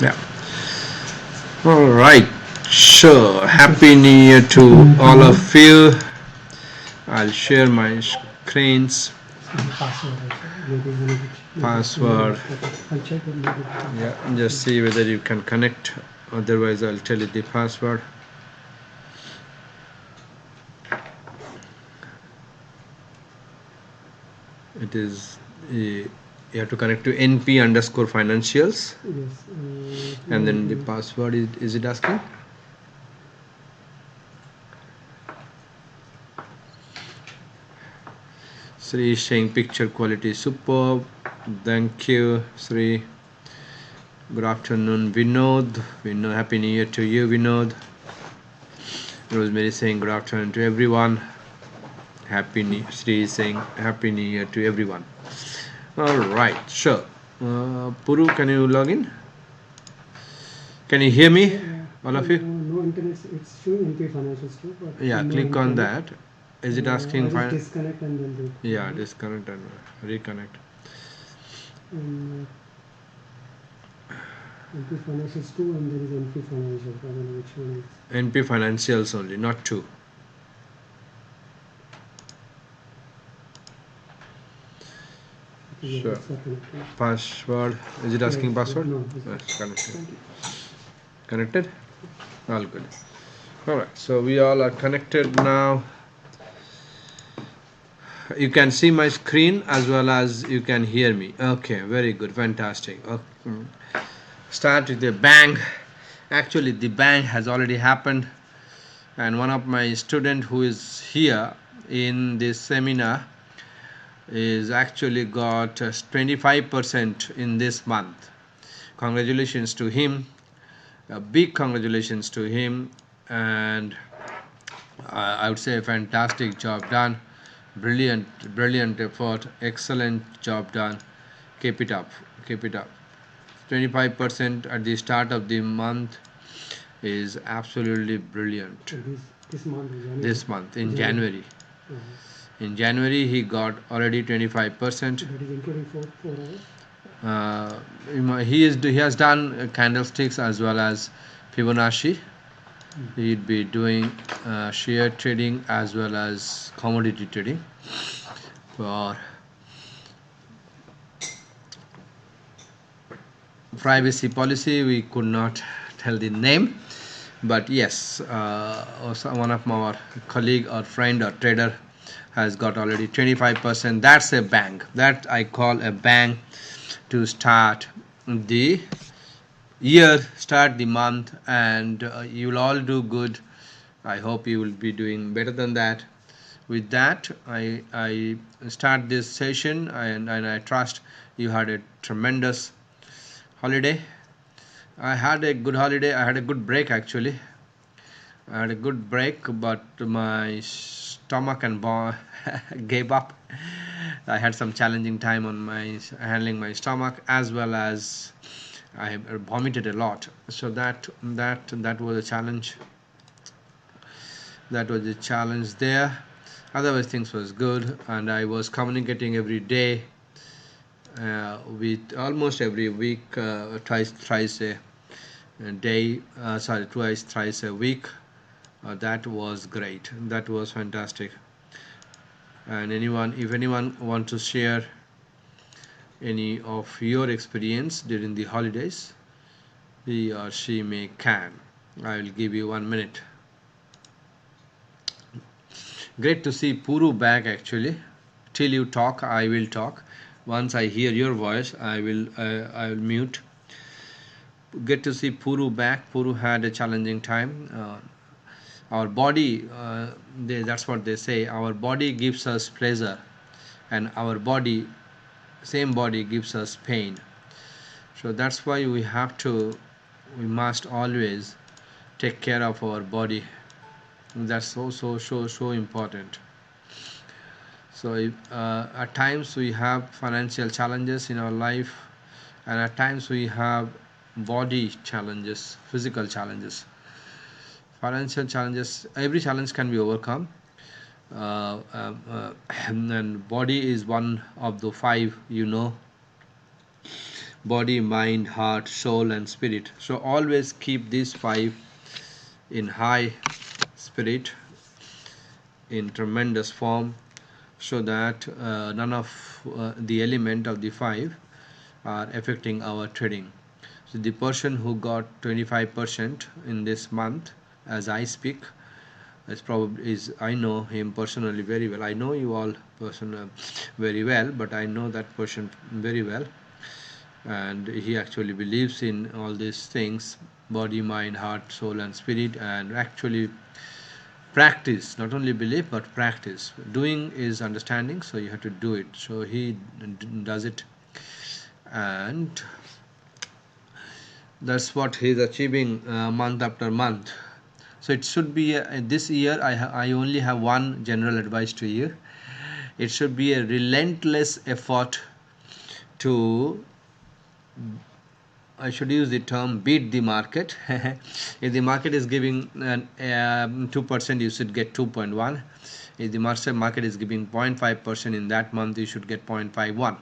Yeah. All right. Sure. Happy New Year to all of you. I'll share my screens. Password. Yeah. Just see whether you can connect. Otherwise, I'll tell you the password. It is. You have to connect to NP underscore financials. Yes. And then the password is it asking? Sri is saying picture quality is superb. Thank you, Sri. Good afternoon, Vinod. Happy New Year to you, Vinod. Rosemary saying good afternoon to everyone. Sri is saying Happy New Year to everyone. All right, sure. Puru, can you log in? Can you hear me, all of you? No internet. It's showing NP Financials too. But Yeah, no click on internet. that. Is it asking? I will disconnect and then do it. Yeah, disconnect and reconnect. NP Financials 2 and there is NP Financials. I don't know which one is. NP Financials only, not 2. Sure. Password. Is it asking password? No. Yes, connected. Connected? All good. Alright, so we all are connected now. You can see my screen as well as you can hear me. Okay, very good, fantastic. Okay. Start with a bang. Actually, the bang has already happened, and one of my student who is here in this seminar is actually got 25% in this month. Congratulations to him. A big congratulations to him, and I would say a fantastic job done. Brilliant effort, excellent job done. Keep it up. 25% at the start of the month is absolutely brilliant. This month in January. In January he got already 25%. That is including 4 hours. He has done candlesticks as well as Fibonacci. He'd be doing share trading as well as commodity trading. For privacy policy, we could not tell the name, but yes, one of our colleague or friend or trader has got already 25%. That's a bang. That I call a bang to start the year, start the month, and you will all do good. I hope you will be doing better than that. With that, I start this session, and I trust you had a tremendous holiday. I had a good holiday. I had a good break actually. I had a good break, but my stomach and gave up. I had some challenging time on my handling my stomach, as well as I vomited a lot. So that was a challenge. That was a challenge there. Otherwise, things was good, and I was communicating every day with almost every week, thrice a day. Thrice a week. That was great. That was fantastic. And if anyone wants to share any of your experience during the holidays, he or she can. I will give you 1 minute. Great to see Puru back actually. Till you talk, I will talk. Once I hear your voice, I will mute. Good to see Puru back. Puru had a challenging time. Our body, that's what they say. Our body gives us pleasure, and our same body gives us pain. So that's why we must always take care of our body. That's so important. So at times we have financial challenges in our life, and at times we have body challenges, physical challenges. Financial challenges, every challenge can be overcome, and body is one of the 5, body, mind, heart, soul and spirit. So always keep these 5 in high spirit, in tremendous form, so that none of the element of the 5 are affecting our trading. So the person who got 25% in this month, as I speak, is I know him personally very well. I know you all very well, but I know that person very well, and he actually believes in all these things: body, mind, heart, soul and spirit, and actually practice. Not only believe but practice. Doing is understanding, so you have to do it. So he does it, and that's what he's achieving month after month. So it should be this year I only have one general advice to you. It should be a relentless effort to, I should use the term, beat the market. If the market is giving 2%, you should get 2.1. If the market is giving 0.5% in that month, you should get 0.51.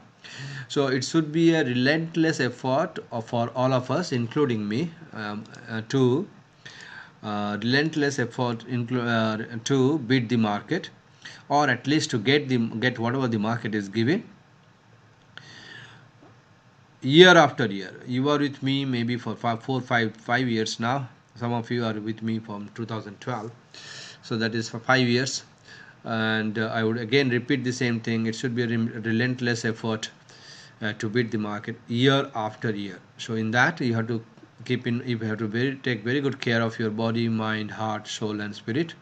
So it should be a relentless effort for all of us, including me, to relentless effort to beat the market, or at least to get whatever the market is giving year after year. You are with me maybe for 5 years now. Some of you are with me from 2012, so that is for 5 years. And I would again repeat the same thing. It should be a relentless effort to beat the market year after year. So in that you have to take very good care of your body, mind, heart, soul and spirit.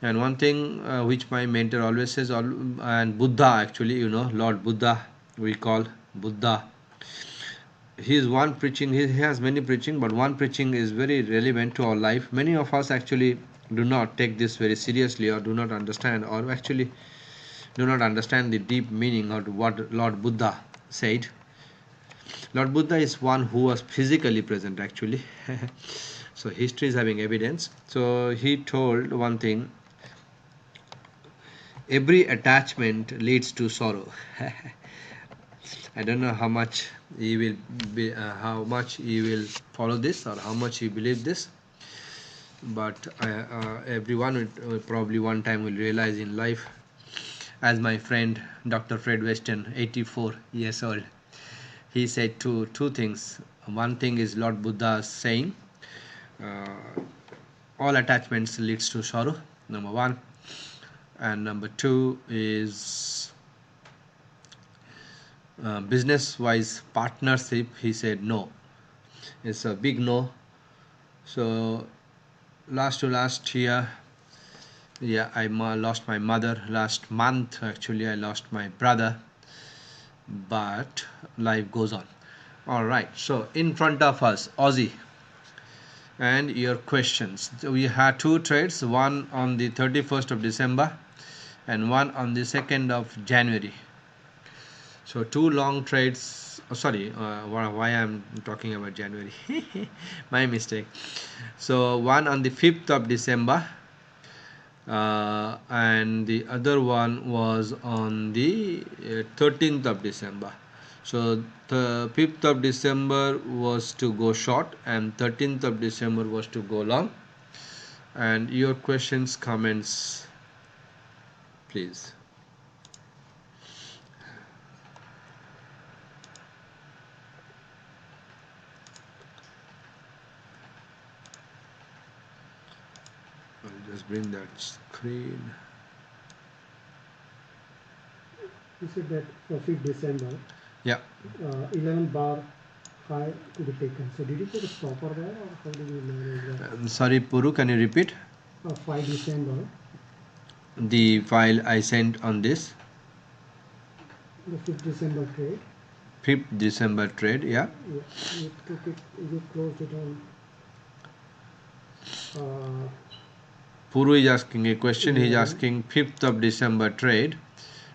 And one thing which my mentor always says, and Buddha, actually, Lord Buddha, we call Buddha, he is one preaching. He has many preaching, but one preaching is very relevant to our life. Many of us actually do not take this very seriously, or do not understand, or actually do not understand the deep meaning of what Lord Buddha said. Lord Buddha is one who was physically present, actually. So history is having evidence. So he told one thing: every attachment leads to sorrow. I don't know how much how much he will follow this, or how much he believe this, but everyone will probably one time will realize in life. As my friend Dr. Fred Weston, 84 years old, he said two things. One thing is Lord Buddha saying, all attachments leads to sorrow, number one, and number two is business wise partnership. He said no, it's a big no. So last year, yeah, I lost my mother. Last month, actually, I lost my brother, but life goes on. All right, so in front of us, Aussie, and your questions. So we had 2 trades, one on the 31st of December and one on the 2nd of January. So 2 long trades. Sorry, why I'm talking about January? My mistake. So one on the 5th of December, and the other one was on the 13th of December. So the 5th of December was to go short, and 13th of December was to go long. And your questions, comments, please. I'll just bring that screen. You said that for 5th December, Yeah. 11 bar high to be taken. So did you put a stopper there, or how did you manage that? Sorry, Puru, can you repeat? 5 December, The file I sent on this the 5th December trade. 5th December trade, yeah. Yeah, you took it, you closed it on. Puru is asking a question. He's 11. asking 5th of December trade.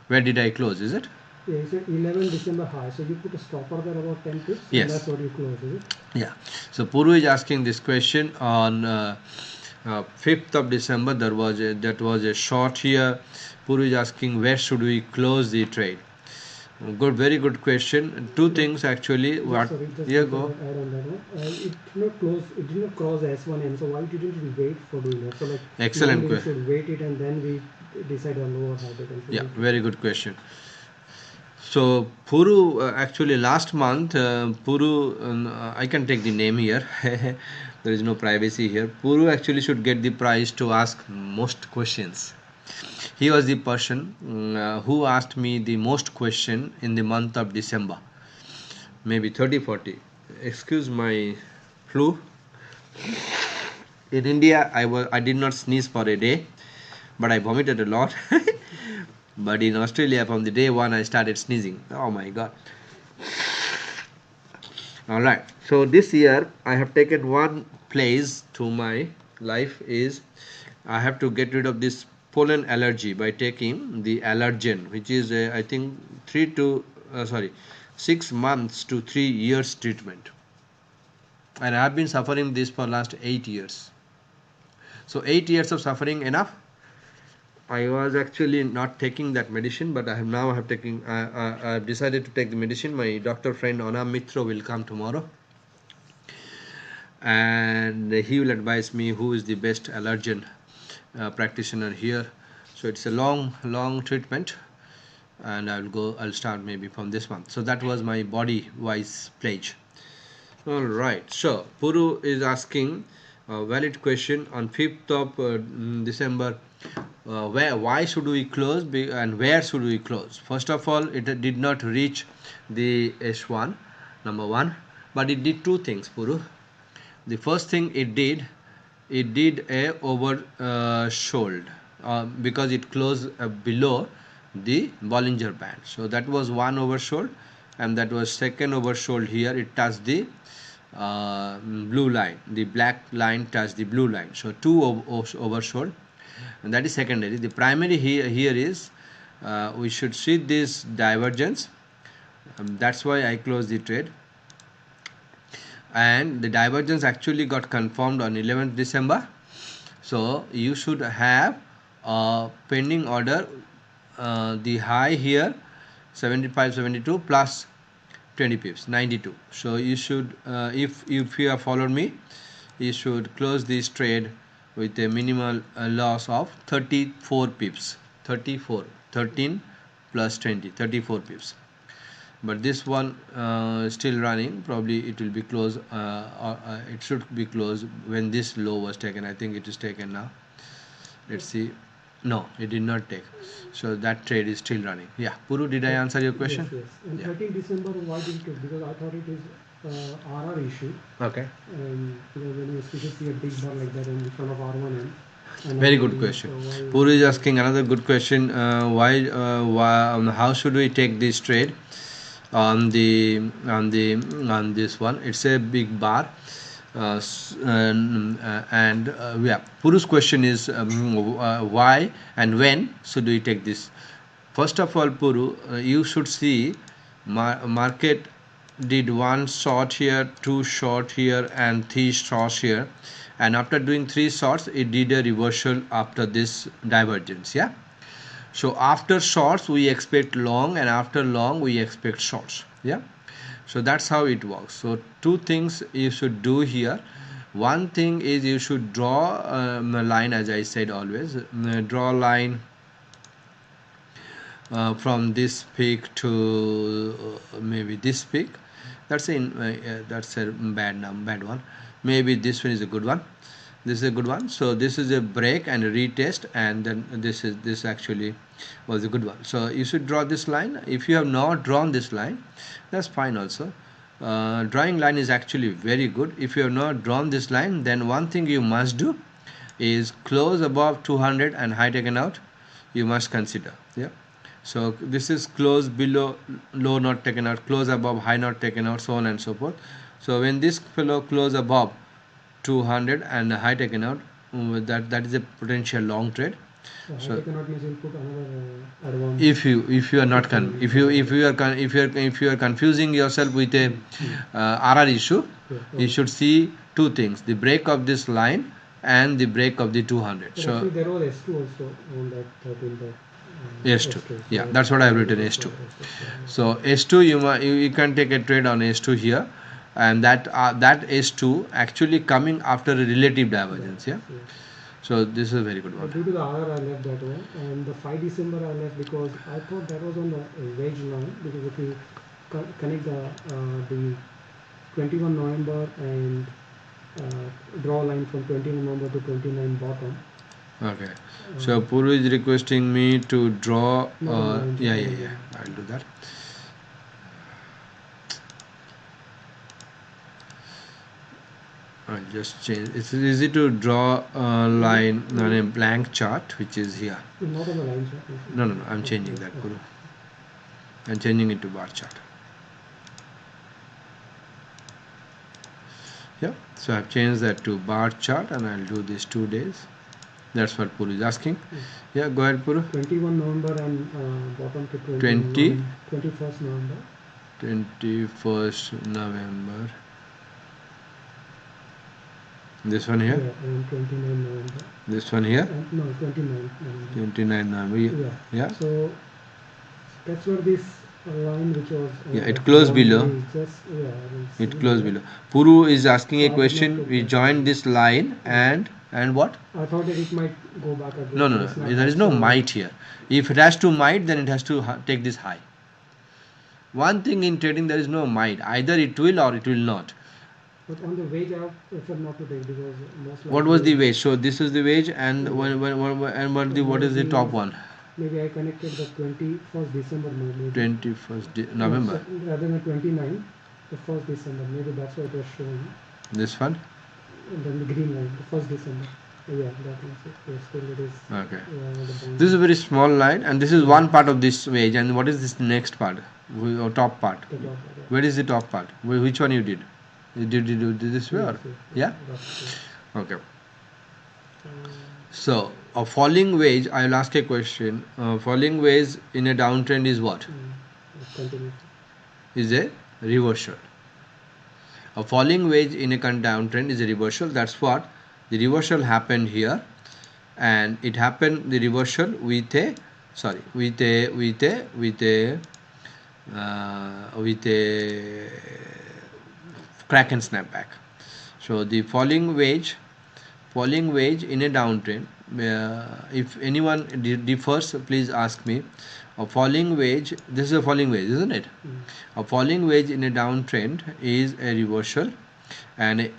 Where did I close? Is it? Yeah, you said 11 December high. So you put a stopper there about 10 pips. Yes. And that's what you closed, is it? Yeah. So Puru is asking this question on 5th of December. That was a short here. Puru is asking, where should we close the trade? Good, very good question. Two things actually. What? Sorry, just Yeah, before go. I add on that one, it did not cross S1M, so why didn't we wait for doing that? So like Excellent normally we question. should wait it and then we decide on lower high taken. So Yeah, very good question. So Puru, actually last month, Puru, I can take the name here. There is no privacy here. Puru actually should get the prize to ask most questions. He was the person who asked me the most question in the month of December, maybe 30, 40. Excuse my flu. In India, I did not sneeze for a day, but I vomited a lot. But in Australia, from the day one, I started sneezing. Oh my god! All right. So this year, I have taken one place to my life is I have to get rid of this pollen allergy by taking the allergen, which is I think 6 months to 3 years treatment, and I have been suffering this for last 8 years. So 8 years of suffering enough. I was actually not taking that medicine, but I have now have taking. I have decided to take the medicine. My doctor friend Ona Mitra will come tomorrow, and he will advise me who is the best allergen practitioner here. So it's a long treatment, and I'll start maybe from this month. So that was my body wise pledge. All right. So Puru is asking a valid question on 5th of December. Why should we close and where should we close? First of all, it did not reach the S1, number one, but it did two things, Puru. The first thing it did a oversold because it closed below the Bollinger Band. So that was one oversold, and that was second oversold here. It touched the blue line. The black line touched the blue line. So two oversold, and that is secondary. The primary here is we should see this divergence. That's why I closed the trade, and the divergence actually got confirmed on 11th December. So you should have a pending order, the high here 75.72 plus 20 pips 92. So you should if you have followed me, you should close this trade with a minimal loss of 34 pips. 34 13 plus 20 34 pips. But this one is still running. Probably it will be closed, it should be closed when this low was taken. I think it is taken now. Let's see. No, it did not take. So that trade is still running. Yeah, Puru, did I answer your question? Yes, yes. And Yeah. 13 December, why did it? Because I thought it is RR issue. Okay. And when you see a big bar like that in front of R1M. Very good question. Puru is asking another good question. How should we take this trade on this one? It's a big bar. Yeah, Puru's question is why and when should we take this? First of all, Puru, you should see market did one short here, two short here, and three shorts here, and after doing three shorts, it did a reversal after this divergence. Yeah. So after shorts we expect long, and after long we expect shorts. Yeah. So that's how it works. So two things you should do here. One thing is you should draw a line, as I said always. Draw a line from this peak to maybe this peak. That's a bad one. Maybe this one is a good one. This is a good one. So this is a break and a retest, and then this actually was a good one. So you should draw this line. If you have not drawn this line, that's fine also. Drawing line is actually very good. If you have not drawn this line, then one thing you must do is close above 200 and high taken out. You must consider. Yeah. So this is close below, low not taken out, close above, high not taken out, so on and so forth. So when this fellow close above 200 and high taken out, that is a potential long trade. So taken out means you'll put another advance. If you are not if you are confusing yourself with a RR issue, you should see two things: the break of this line and the break of the 200. So actually there was S2 also on that 13th. S2. Yeah, that's what I have written, S2. So S2, you can take a trade on S2 here, and that S2 actually coming after a relative divergence. Yeah. So this is a very good one. Due to the hour, I left that one, and the 5 December I left because I thought that was on the wage line, because if you connect the 21 November and draw line from 21 November to 29 bottom. Okay. So Puru is requesting me to draw. Yeah. I'll do that. I'll just change. It's easy to draw a line on a blank chart, which is here. Not on the line chart. No. I'm changing that, Puru. I'm changing it to bar chart. Yeah. So I've changed that to bar chart, and I'll do this 2 days. That's what Puru is asking. Yeah, go ahead, Puru. 21 November and bottom to 21st November. 21st November. This one here? Yeah, and 29 November. This one here? No, 29 November. 29 November. Yeah. So that's where this line which was... it closed below. It closed below. Puru is asking a question. We joined this line and what? I thought that it might go back again. No. There is no might here. If it has to might, then it has to take this high. One thing in trading, there is no might. Either it will or it will not. But on the wage, I have preferred not to take, because most likely... What was the wage? So this is the wage, and what is the top one? Maybe I connected the 21st December. 21st November. No, rather than 29, the 1st December. Maybe that's what it was showing. This one? And then the green line, the 1st December. Yeah, that one. Yes, still it is. Okay. This is a very small line, and this is one part of this wage. And what is this next part? Or top part? The top part, yeah. Where is the top part? Which one you did? Did you do this way? Or? Yeah? Okay. So, a falling wage, I will ask a question. Falling wage in a downtrend is what? Is a reversal. A falling wage in a downtrend is a reversal. That's what the reversal happened here, and it happened the reversal with a crack and snapback. So the falling wage in a downtrend, if anyone differs, please ask me. A falling wage, this is a falling wage, isn't it? A falling wage in a downtrend is a reversal, and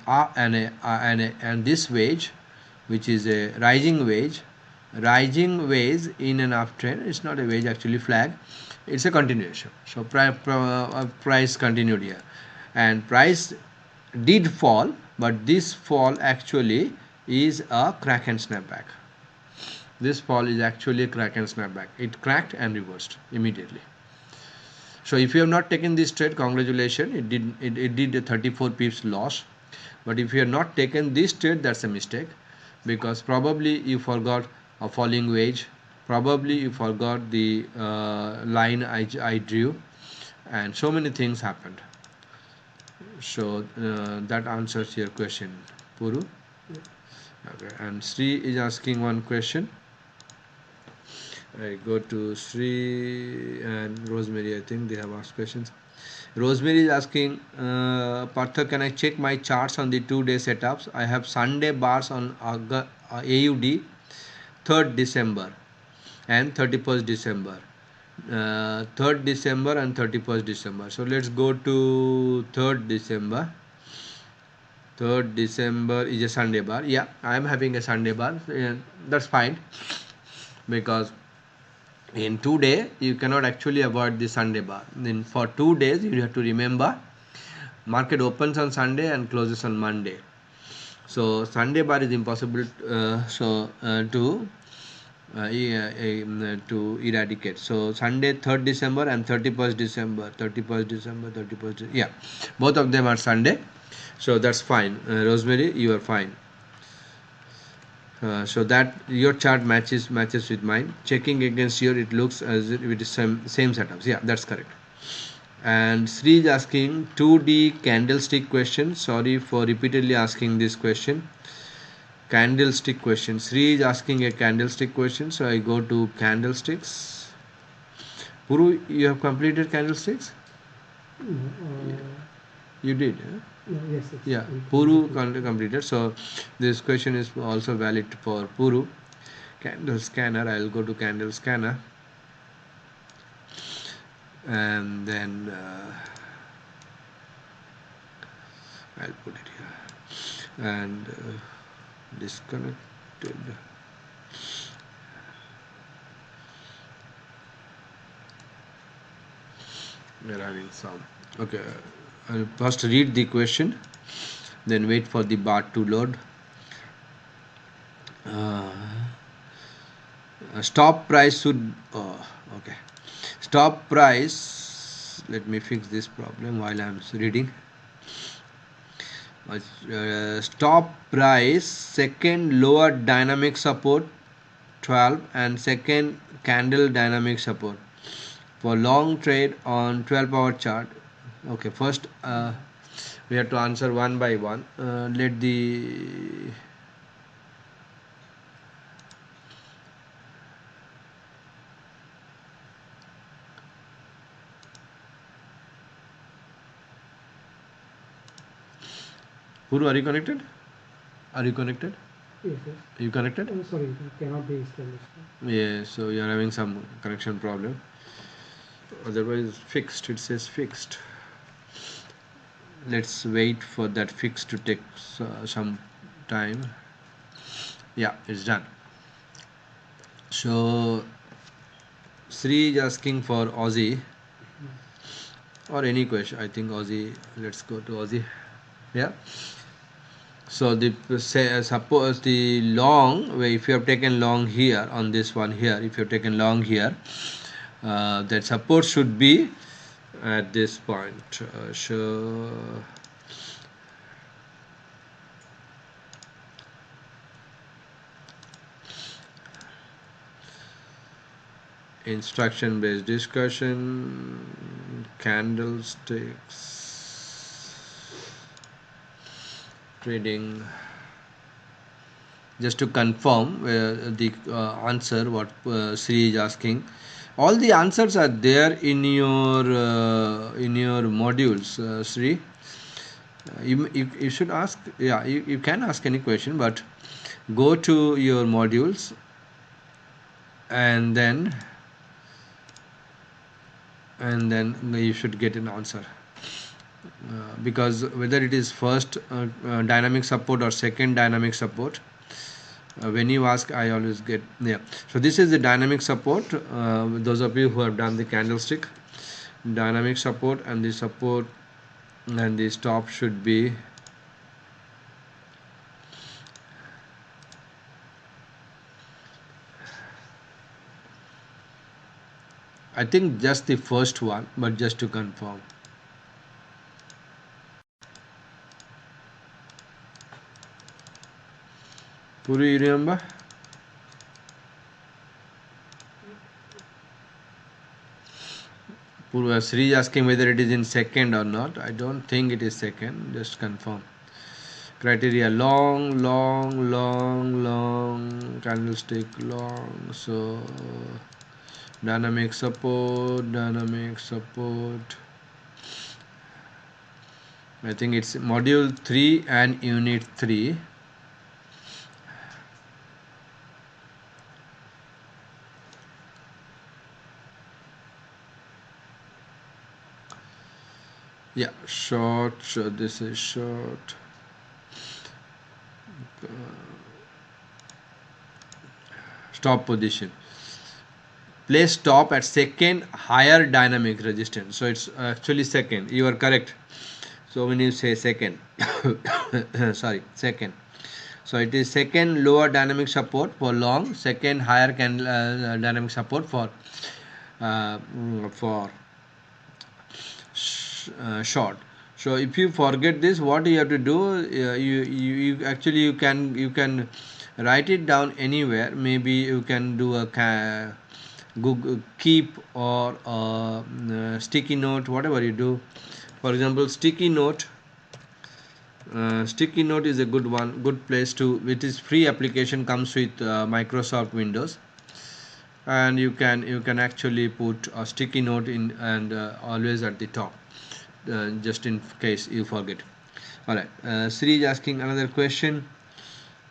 this wage, which is a rising wage in an uptrend, it's not a wage, actually flag, it's a continuation. So price continued here, and price did fall, but this fall actually is a crack and snapback. This fall is actually a crack and snapback. It cracked and reversed immediately. So if you have not taken this trade, congratulations, it did a 34 pips loss. But if you have not taken this trade, that's a mistake, because probably you forgot a falling wage, probably you forgot the line I drew, and so many things happened. So that answers your question, Puru. Okay, and Sri is asking one question. I go to Sri and Rosemary. I think they have asked questions. Rosemary is asking, Partha, can I check my charts on the 2-day setups? I have Sunday bars on AUD 3rd December and 31st December. 3rd December and 31st December. So let's go to 3rd December. 3rd December is a Sunday bar. Yeah, I am having a Sunday bar. That's fine, because in 2 days you cannot actually avoid the Sunday bar. Then for 2 days you have to remember, market opens on Sunday and closes on Monday. So Sunday bar is impossible to eradicate. So Sunday 3rd December and 31st December. Yeah, both of them are Sunday. So that's fine. Rosemary, you are fine. So that your chart matches with mine. Checking against here, it looks as if it is same setups. Yeah, that's correct. And Sri is asking 2D candlestick question. Sorry for repeatedly asking this question. Candlestick question. Sri is asking a candlestick question, so I go to candlesticks. Puru, you have completed candlesticks? No, You did, huh? no, yes, yes. Yeah, Puru completed. So this question is also valid for Puru. Candle scanner. I'll go to candle scanner, and then I'll put it here. And disconnected. We're having some. Okay, I'll first read the question, then wait for the bar to load. Stop price should. Okay. Stop price. Let me fix this problem while I'm reading. Stop price second lower dynamic support 12 and second candle dynamic support for long trade on 12-hour chart. Okay, first we have to answer one by one. Let the Puru, are you connected? Are you connected? Yes, yes. Are you connected? Sorry, it cannot be established. Yeah, so you are having some connection problem. Otherwise, fixed. It says fixed. Let's wait for that fix to take some time. Yeah, it's done. So Sri is asking for Aussie or any question. I think Aussie. Let's go to Aussie. Yeah. So the say suppose the long, if you have taken long here on this one here, if you have taken long here, that support should be at this point. So instruction based discussion, candlesticks, trading. Just to confirm the answer what Sri is asking, all the answers are there in your modules, Sri. You should ask, yeah, you can ask any question, but go to your modules and then you should get an answer. Because whether it is first dynamic support or second dynamic support, when you ask, I always get, yeah. So this is the dynamic support. Those of you who have done the candlestick, dynamic support, and the support and the stop should be I think just the first one, but just to confirm. Puri, you remember? Puru, Sri is asking whether it is in second or not. I don't think it is second. Just confirm. Criteria long, long, long, long, candlestick long. So dynamic support. I think it's module 3 and unit 3. Yeah, short. So this is short. Stop position. Place stop at second higher dynamic resistance. So it's actually second. You are correct. So when you say second, sorry, second. So it is second lower dynamic support for long, second higher dynamic support for short. So if you forget this, what you have to do, you actually you can write it down anywhere. Maybe you can do a Google keep or sticky note, whatever you do. For example, sticky note. Sticky note is a good one, good place to. It is free application, comes with Microsoft Windows, and you can actually put a sticky note in, and always at the top, just in case you forget. All right, Sri is asking another question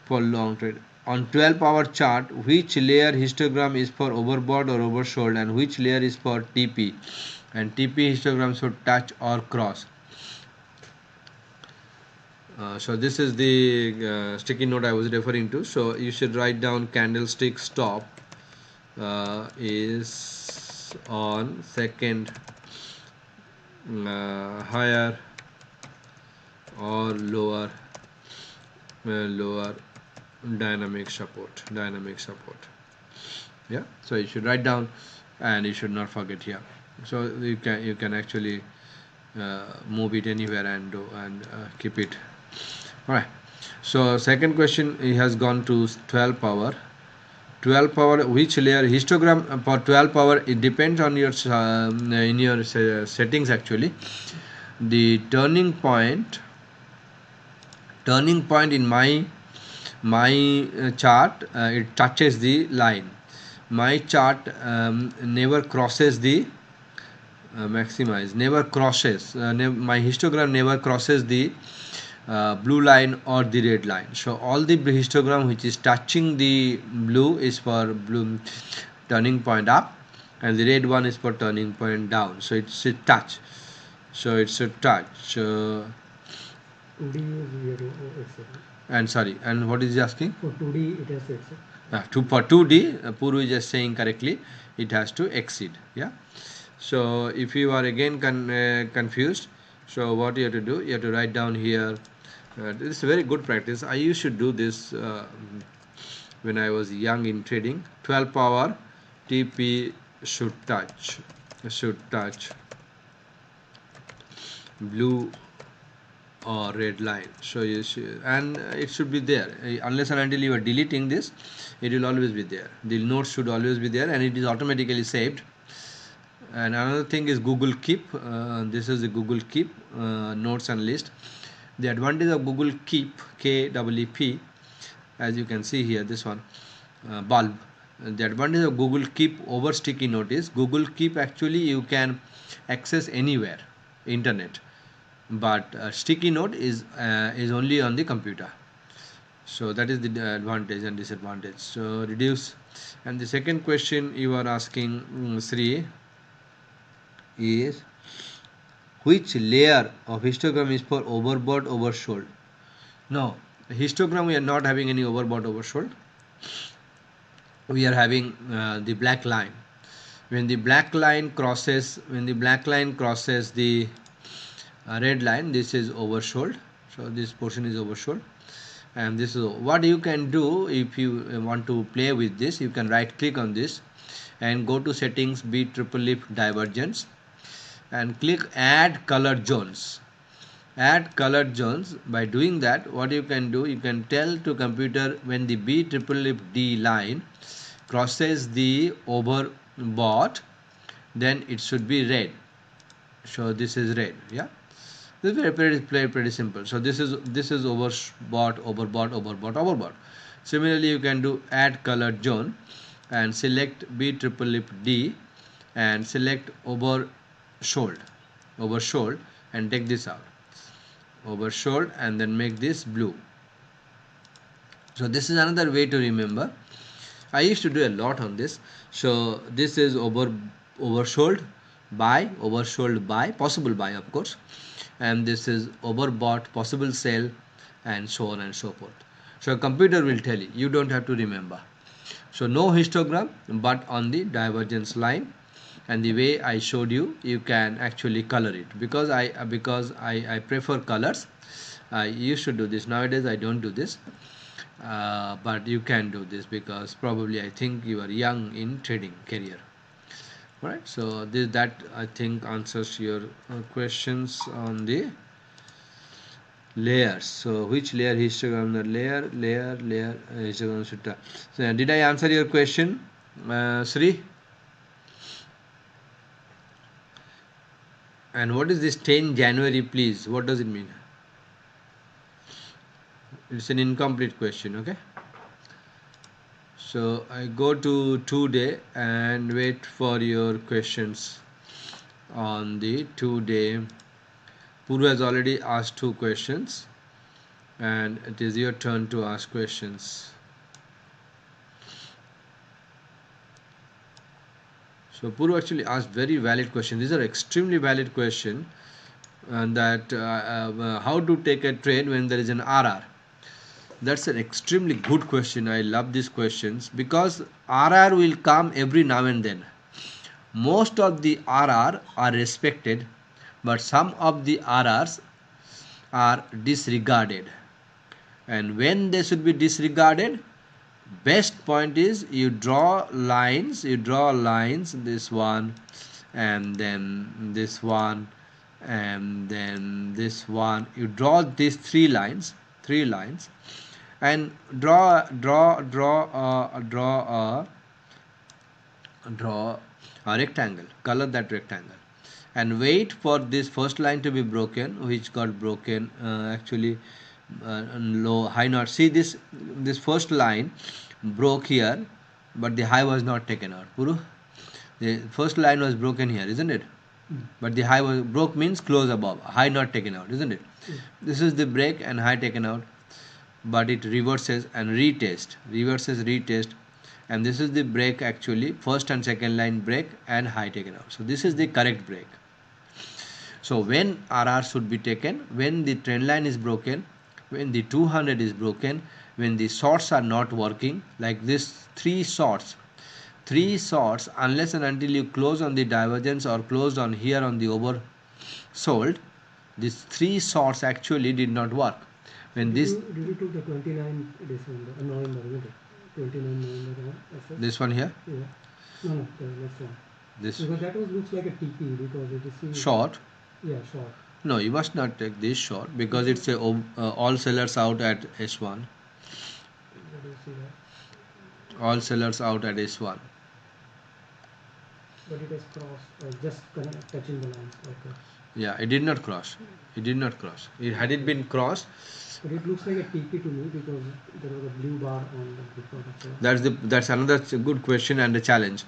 for long trade. On 12-hour chart, which layer histogram is for overbought or oversold, and which layer is for TP? And TP histogram should touch or cross. So this is the sticky note I was referring to. So you should write down candlestick stop is on second higher or lower dynamic support. Yeah, so you should write down, and you should not forget here. So you can actually move it anywhere and do, and keep it. All right, so second question, he has gone to 12 power. 12 power, which layer histogram for 12 power, it depends on your in your settings. Actually, the turning point in my chart, it touches the line. My chart never crosses the maximize, never crosses, my histogram never crosses the blue line or the red line. So all the histogram which is touching the blue is for blue turning point up, and the red one is for turning point down. So it's a touch. So it's a touch. 2D is here to accept. And sorry, and what is he asking? For 2D, it has to accept. For 2D, Puru is just saying correctly, it has to exceed. Yeah. So if you are again confused, so what you have to do, you have to write down here. This is a very good practice. I used to do this when I was young in trading. 12 power TP should touch blue or red line. So you should, and it should be there. Unless and until you are deleting this, it will always be there. The notes should always be there, and it is automatically saved. And another thing is Google Keep. This is the Google Keep notes and list. The advantage of Google Keep, KEEP, as you can see here, this one, bulb. The advantage of Google Keep over sticky note is Google Keep actually you can access anywhere, internet, but sticky note is only on the computer. So that is the advantage and disadvantage. So reduce. And the second question you are asking, Sri, is which layer of histogram is for overbought oversold? No, histogram we are not having any overbought oversold. We are having the black line. When the black line crosses the red line, this is oversold. So this portion is oversold, and this is what you can do. If you want to play with this, you can right click on this and go to settings, B triple lip divergence, and click add colored zones. Add colored zones. By doing that, what you can do, you can tell to computer when the B triple lip D line crosses the overbought, then it should be red. So this is red. Yeah, this is pretty simple. So this is overbought. Similarly, you can do add colored zone and select B triple lip D and select oversold, and take this out, oversold, and then make this blue. So this is another way to remember. I used to do a lot on this. So this is oversold buy, possible buy, of course, and this is overbought, possible sell, and so on and so forth. So a computer will tell you. You don't have to remember. So no histogram, but on the divergence line, and the way I showed you, you can actually color it, because I prefer colors. I used to do this. Nowadays I don't do this, but you can do this because probably I think you are young in trading career. All right, so that I think answers your questions on the layers. So which layer histogram? The layer histogram should. So did I answer your question, Sri? And what is this 10 January, please? What does it mean? It's an incomplete question. Okay. So I go to 2-day and wait for your questions on the 2-day. Puru has already asked 2 questions, and it is your turn to ask questions. So Puru actually asked very valid questions. These are extremely valid questions, and that how to take a trade when there is an RR. That's an extremely good question. I love these questions because RR will come every now and then. Most of the RR are respected, but some of the RRs are disregarded. And when they should be disregarded, best point is you draw lines, this one, and then this one, and then this one. You draw these three lines, and draw a rectangle, color that rectangle, and wait for this first line to be broken, which got broken actually low high not. See this first line broke here, but the high was not taken out. Puru, the first line was broken here, isn't it? But the high was broke means close above, high not taken out, isn't it? This is the break and high taken out, but it reverses and retest, and this is the break actually, first and second line break and high taken out. So this is the correct break. So when RR should be taken, when the trend line is broken, when the 200 is broken, when the shorts are not working, like this three shorts, unless and until you close on the divergence or closed on here on the oversold, these three shorts actually did not work. When did you took the 29 December, November, isn't it? 29 November. This one here? Yeah. No, the next one. This. Because that looks like a TP because it is short. Yeah, short. No, you must not take this short because it's a all sellers out at S1. What do you see that? All sellers out at S1. But it has crossed, just touching the lines. Okay. Yeah, it did not cross. Had it been crossed. But it looks like a TP to me because there was a blue bar on the before. That's another good question and a challenge.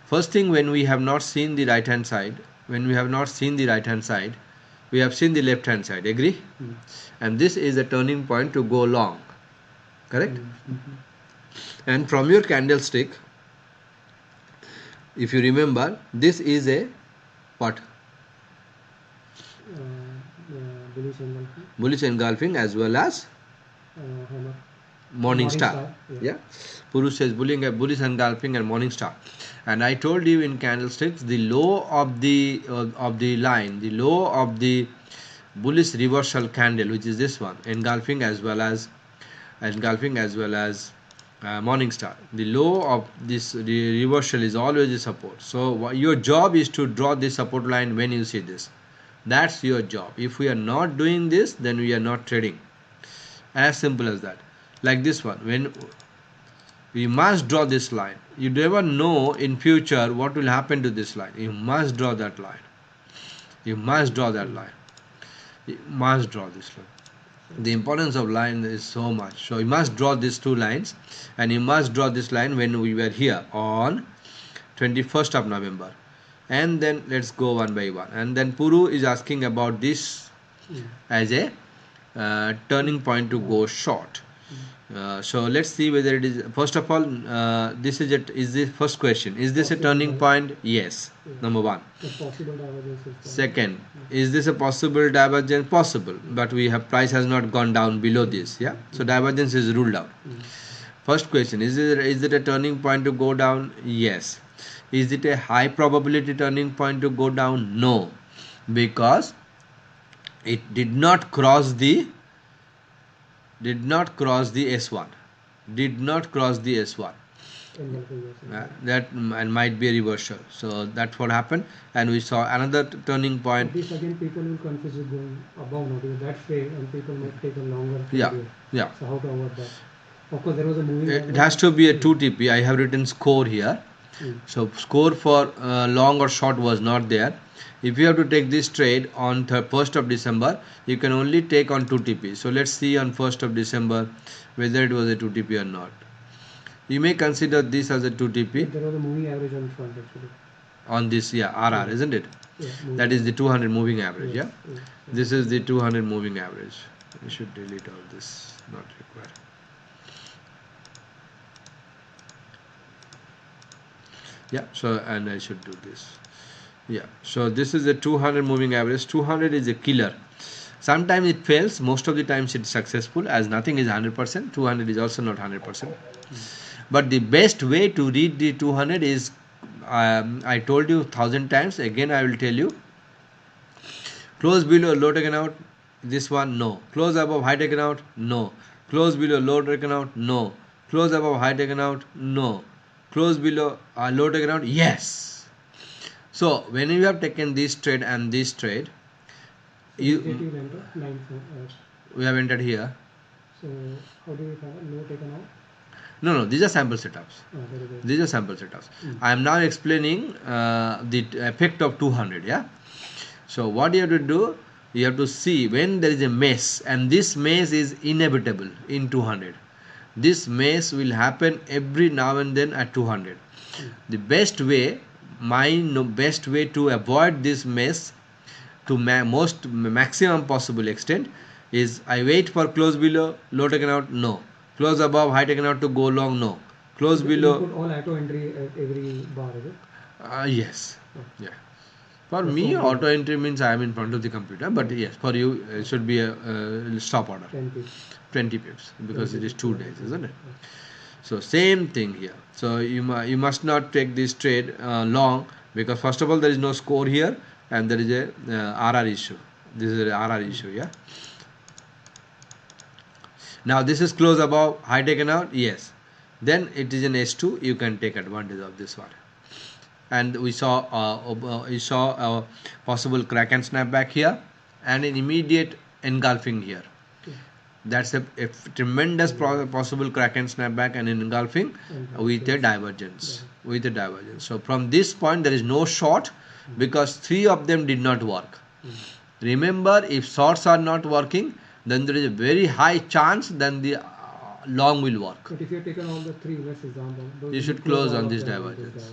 First thing, when we have not seen the right hand side, we have seen the left hand side. Agree? And this is a turning point to go long. Correct? And from your candlestick, if you remember, this is a what? Bullish engulfing as well as morning star. Yeah. Puru says bullish engulfing and morning star. And I told you in candlesticks, the low of the line, the low of the bullish reversal candle, which is this one, engulfing as well as morning star. The low of the reversal is always a support. So your job is to draw this support line when you see this. That's your job. If we are not doing this, then we are not trading. As simple as that. Like this one, when we must draw this line. You never know in future what will happen to this line. You must draw that line. You must draw this line. The importance of line is so much. So you must draw these two lines, and you must draw this line when we were here on 21st of November. And then let's go one by one. And then Puru is asking about this as a turning point to go short. So let's see whether it is. First of all, this is the first question. Is this a turning point? Yes. Number one. Second, is this a possible divergence? Possible, but price has not gone down below this. Yeah. So divergence is ruled out. First question: is it a turning point to go down? Yes. Is it a high probability turning point to go down? No, because it did not cross the S1. That might be a reversal. So that's what happened, and we saw another turning point. This again, people will confuse it going above now because that's way, and people might take a longer. Yeah. So how to avoid that? Of course, there was a moving. It has to be a 2 TP. I have written score here. So score for long or short was not there. If you have to take this trade on 1st of December, you can only take on 2TP. So let's see on 1st of December whether it was a 2TP or not. You may consider this as a 2TP. There was a moving average on front actually. On this, yeah, RR, isn't it? Yeah, that is the 200 moving average. yes, Yeah, yes, this is the 200 moving average. I should delete all this, not required. Yeah, so and I should do this. Yeah, so this is the 200 moving average. 200 is a killer. Sometimes it fails, most of the times it's successful, as nothing is 100%. 200 is also not 100%. But the best way to read the 200 is, I told you 1000 times, again I will tell you, close below low taken out, this one no, close above high taken out, no, close below low taken out, no, close above high taken out, no, close below low taken out, yes. So when you have taken this trade and this trade, So you we have entered here. So how do you find low taken out? No, these are sample setups. Very good. These are sample setups. I am now explaining the effect of 200. Yeah. So what you have to do, you have to see when there is a mess, and this mess is inevitable in 200. This mess will happen every now and then at 200. The best way, best way to avoid this mess to maximum possible extent is, I wait for close below low taken out, no, close above high taken out to go long, no, close below. You put all auto entry at every bar, is it? Yes. Yeah. For me, auto entry means I am in front of the computer, but yes, for you it should be a stop order. 20 pips, because it is 2 days, isn't it? So same thing here. So you must not take this trade long, because first of all there is no score here, and there is a RR issue. This is a RR issue, yeah. Now this is close above high taken out, yes. Then it is an S2. You can take advantage of this one. And we saw a possible crack and snapback here, and an immediate engulfing here. That's a tremendous possible crack and snapback and an engulfing with a divergence. So from this point there is no short, because 3 of them did not work. Remember, if shorts are not working, then there is a very high chance then the long will work. But if you have taken all the 3, let's example, you should close on this divergence.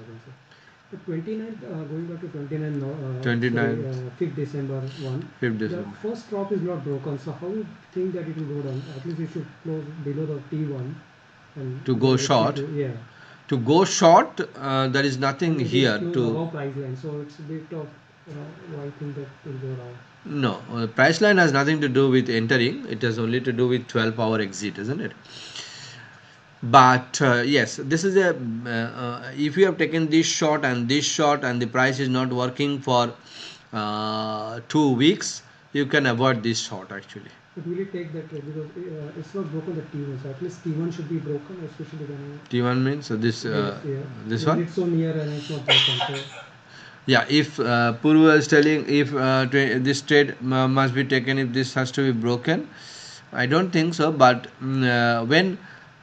29, going back to 29, 5th December 1. 5th December. The first drop is not broken, so how do you think that it will go down? At least you should close below the T1. And to go short? To go short, there is nothing here to... price line, so it's a bit of, why I think that will go down. No, price line has nothing to do with entering. It has only to do with 12-hour exit, isn't it? But yes, this is a if you have taken this short and the price is not working for 2 weeks, you can avoid this short actually. But will you take that trade, because it's not broken the T1, so at least T1 should be broken, especially when T1 means so this this one. It's so near and it's not broken. So yeah, if Purva is telling if this trade must be taken if this has to be broken, I don't think so. But when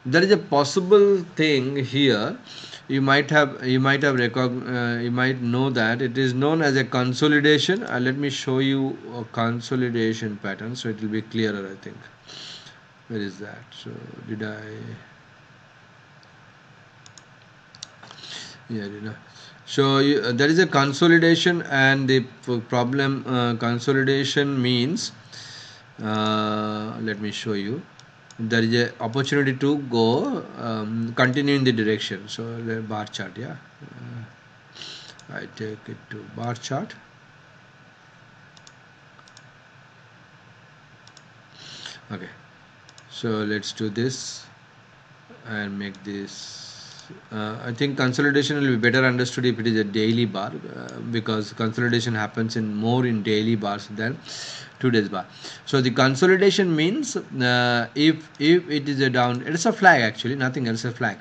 there is a possible thing here, you might know that it is known as a consolidation. Let me show you a consolidation pattern, so it will be clearer, I think. Where is that? So did I? Yeah, did I? So there is a consolidation, and the problem consolidation means, let me show you. There is a opportunity to go continue in the direction. So the bar chart, yeah, I take it to bar chart. Okay, so let's do this and make this. I think consolidation will be better understood if it is a daily bar, because consolidation happens more in daily bars than 2 days bar. So the consolidation means if it is a down, it is a flag actually, nothing else, a flag.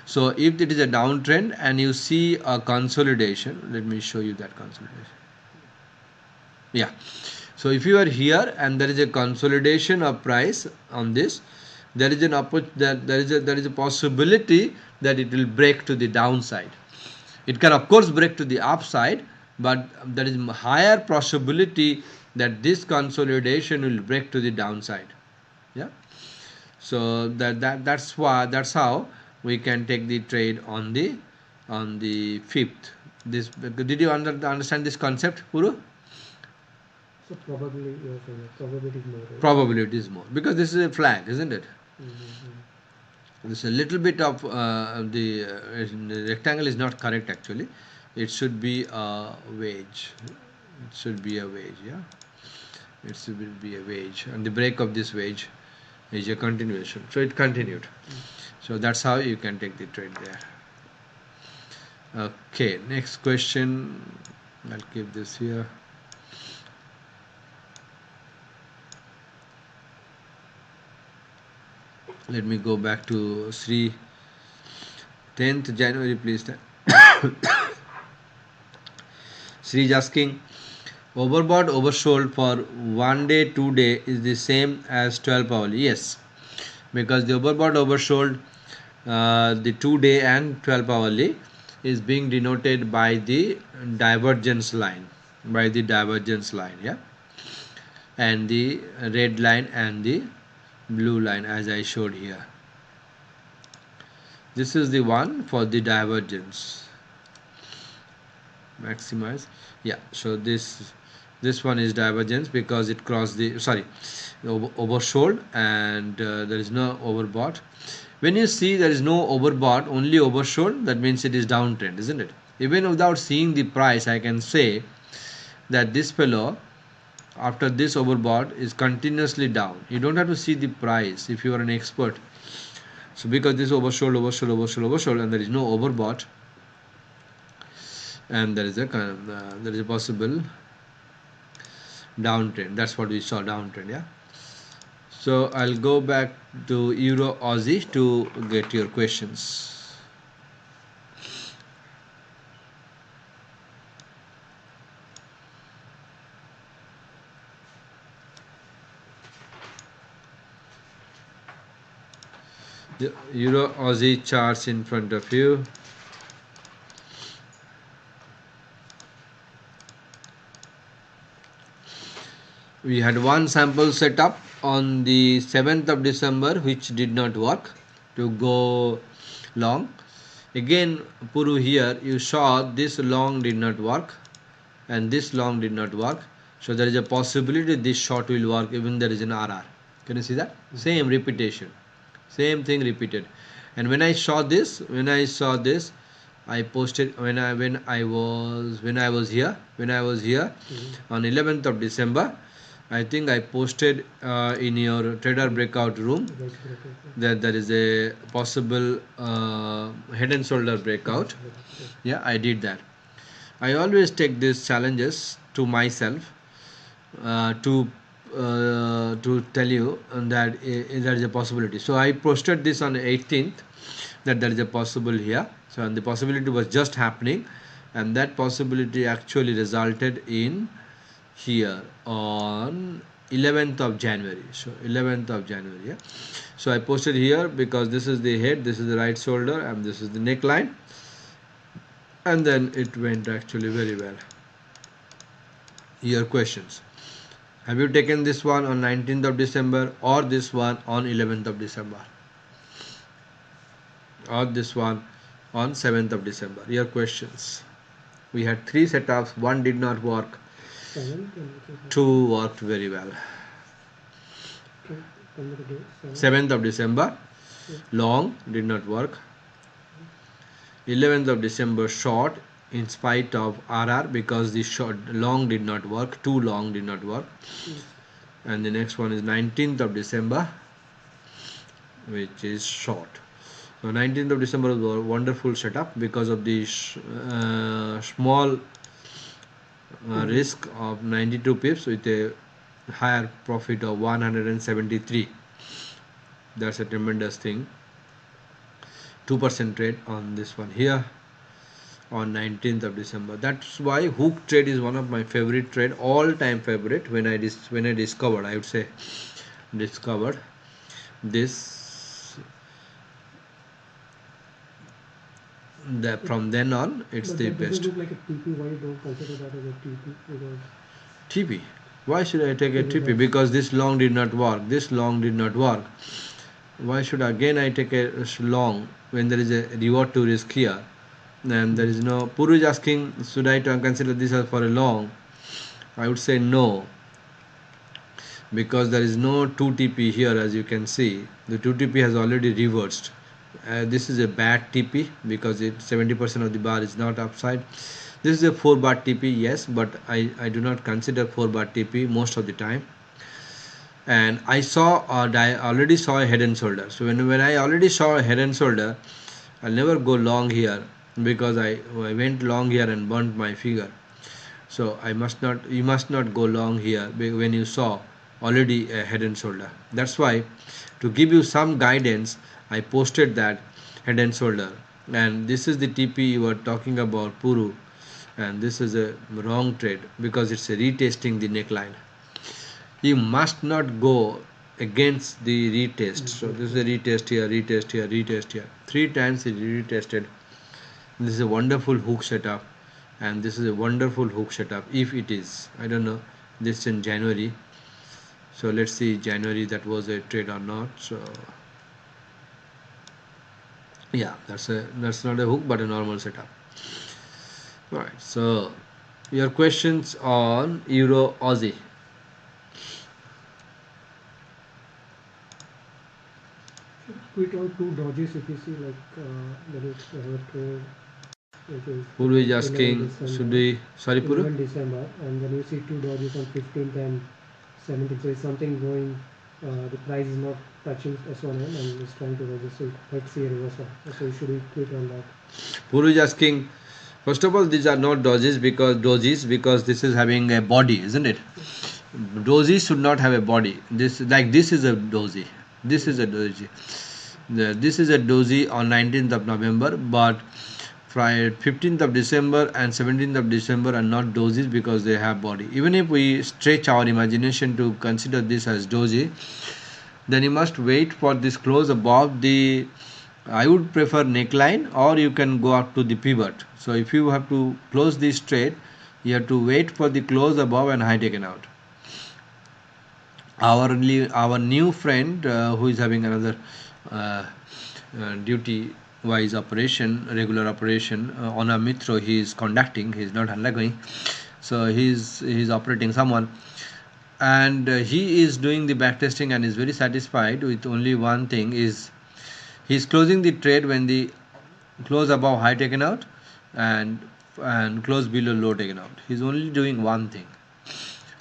So if it is a downtrend and you see a consolidation, let me show you that consolidation. Yeah, so if you are here and there is a consolidation of price on this, there is a possibility that it will break to the downside. It can of course break to the upside, but there is higher possibility that this consolidation will break to the downside. Yeah, so that's how we can take the trade on the fifth. This, did you understand this concept, Puru? So probably you're saying that probability is more, right? Probability is more because this is a flag, isn't it? Mm-hmm. This a little bit of the rectangle is not correct actually. It should be a wedge. It should be a wedge. Yeah, it should be a wedge, and the break of this wedge is a continuation. So it continued. So that's how you can take the trade there. Okay, next question. I'll keep this here. Let me go back to Sri. 10th January, please. Sri is asking, overbought, oversold for 1 day, 2 day is the same as 12 hourly. Yes, because the overbought, oversold, the 2 day and 12 hourly is being denoted by the divergence line, yeah, and the red line and the blue line as I showed here. This is the one for the divergence. Maximize. Yeah, so this one is divergence because it crossed the oversold, and there is no overbought. When you see there is no overbought, only oversold, that means it is downtrend, isn't it? Even without seeing the price, I can say that this fellow after this overbought is continuously down. You don't have to see the price if you are an expert. So because this oversold, and there is no overbought, and there is a possible downtrend. That's what we saw, downtrend. Yeah. So I'll go back to Euro Aussie to get your questions. The Euro Aussie charts in front of you. We had one sample setup on the 7th of December which did not work to go long. Again, Puru, here you saw this long did not work and this long did not work. So there is a possibility this short will work even there is an RR. Can you see that? Same repetition. Same thing repeated. And when I saw this, I posted when I was here on 11th of December. I think I posted in your trader breakout room that there is a possible head and shoulder breakout. Yeah, I did that. I always take these challenges to myself to tell you that there is a possibility. So I posted this on 18th that there is a possible here. So and the possibility was just happening, and that possibility actually resulted in here on 11th of January. So 11th of January. Yeah. So I posted here because this is the head, this is the right shoulder, and this is the neckline, and then it went actually very well. Your questions. Have you taken this one on 19th of December or this one on 11th of December? Or this one on 7th of December? Your questions. We had 3 setups, one did not work, 2 worked very well. 7th of December, long did not work. 11th of December, short in spite of RR because the long did not work, too long did not work. And the next one is 19th of December, which is short. So 19th of December was a wonderful setup because of the small risk of 92 pips with a higher profit of 173. That's a tremendous thing. 2% trade on this one here on 19th of December. That's why hook trade is one of my favorite trade, all time favorite. When I discovered, I would say discovered this from then on it's But the that doesn't best. look like a TP. Why you don't consider that as a TP? Because TP. Why should I take a because TP? that's Because this long did not work. This long did not work. Why should again I take a long when there is a reward to risk here? And there is no. Puru is asking, should I consider this as for a long? I would say no, because there is no 2 TP here. As you can see, the 2 TP has already reversed. This is a bad TP because 70% of the bar is not upside. This is a 4 bar TP, yes, but I do not consider 4 bar TP most of the time. And I already saw a head and shoulder. So when I already saw a head and shoulder, I'll never go long here, because I went long here and burnt my figure. So you must not go long here when you saw already a head and shoulder. That's why, to give you some guidance, I posted that head and shoulder. And this is the TP you were talking about, Puru. And this is a wrong trade because it's a retesting the neckline. You must not go against the retest. So this is a retest here, retest here, retest here. 3 times it retested. This is a wonderful hook setup, and this is a wonderful hook setup. If it is, I don't know, this in January. So let's see January that was a trade or not. So yeah, that's not a hook but a normal setup. All right. So your questions on Euro Aussie. quit all two dodges if you see there is a trade which is Who is 11 asking? Should December, we? Sorry, Puru. 11 December, and then you see two dodges on 15th and 17th. So it's something going. The price is not touching S1M and it's trying to register it. Let's see a reversal. So you should quit on that. Puru is asking. First of all, these are not dojis because this is having a body, isn't it? Doji should not have a body. This is a doji. This is a doji. This is a doji on 19th of November, but Friday 15th of December and 17th of December are not dojis because they have body. Even if we stretch our imagination to consider this as doji, then you must wait for this close above the, I would prefer neckline, or you can go up to the pivot. So if you have to close this trade, you have to wait for the close above and high taken out. Our new friend who is having another duty wise operation, regular operation on a metro, he is conducting, he is not undergoing. So he's operating someone, and he is doing the backtesting and is very satisfied with only one thing: is he's closing the trade when the close above high taken out and close below low taken out. He's only doing one thing.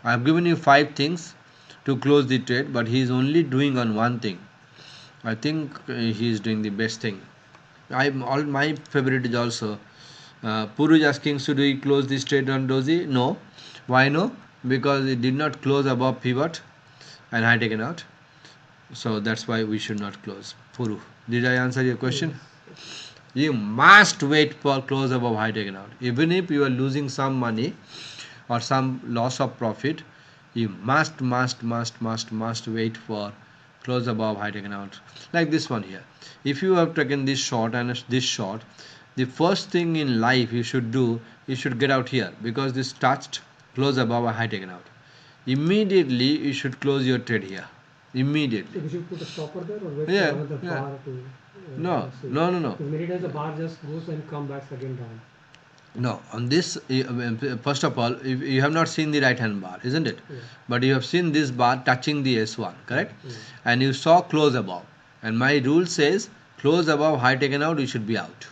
I have given you 5 things to close the trade, but he is only doing on one thing. I think he is doing the best thing. My favorite is also Puru is asking, should we close this trade on doji? No. Why no? Because it did not close above pivot and high taken out. So that's why we should not close. Puru, did I answer your question? Yes. You must wait for close above high taken out. Even if you are losing some money or some loss of profit, you must wait for close above high taken out. Like this one here. If you have taken this short and this short, the first thing in life you should do, you should get out here, because this touched close above a high taken out. Immediately you should close your trade here. Immediately. So we should put a stopper there or wait Yeah, for another yeah. bar to. No. Because many times the bar just goes and comes back again down. No, on this, first of all, if you have not seen the right hand bar, isn't it? Yeah. But you have seen this bar touching the S1, correct? Yeah. And you saw close above. And my rule says close above high taken out, we should be out.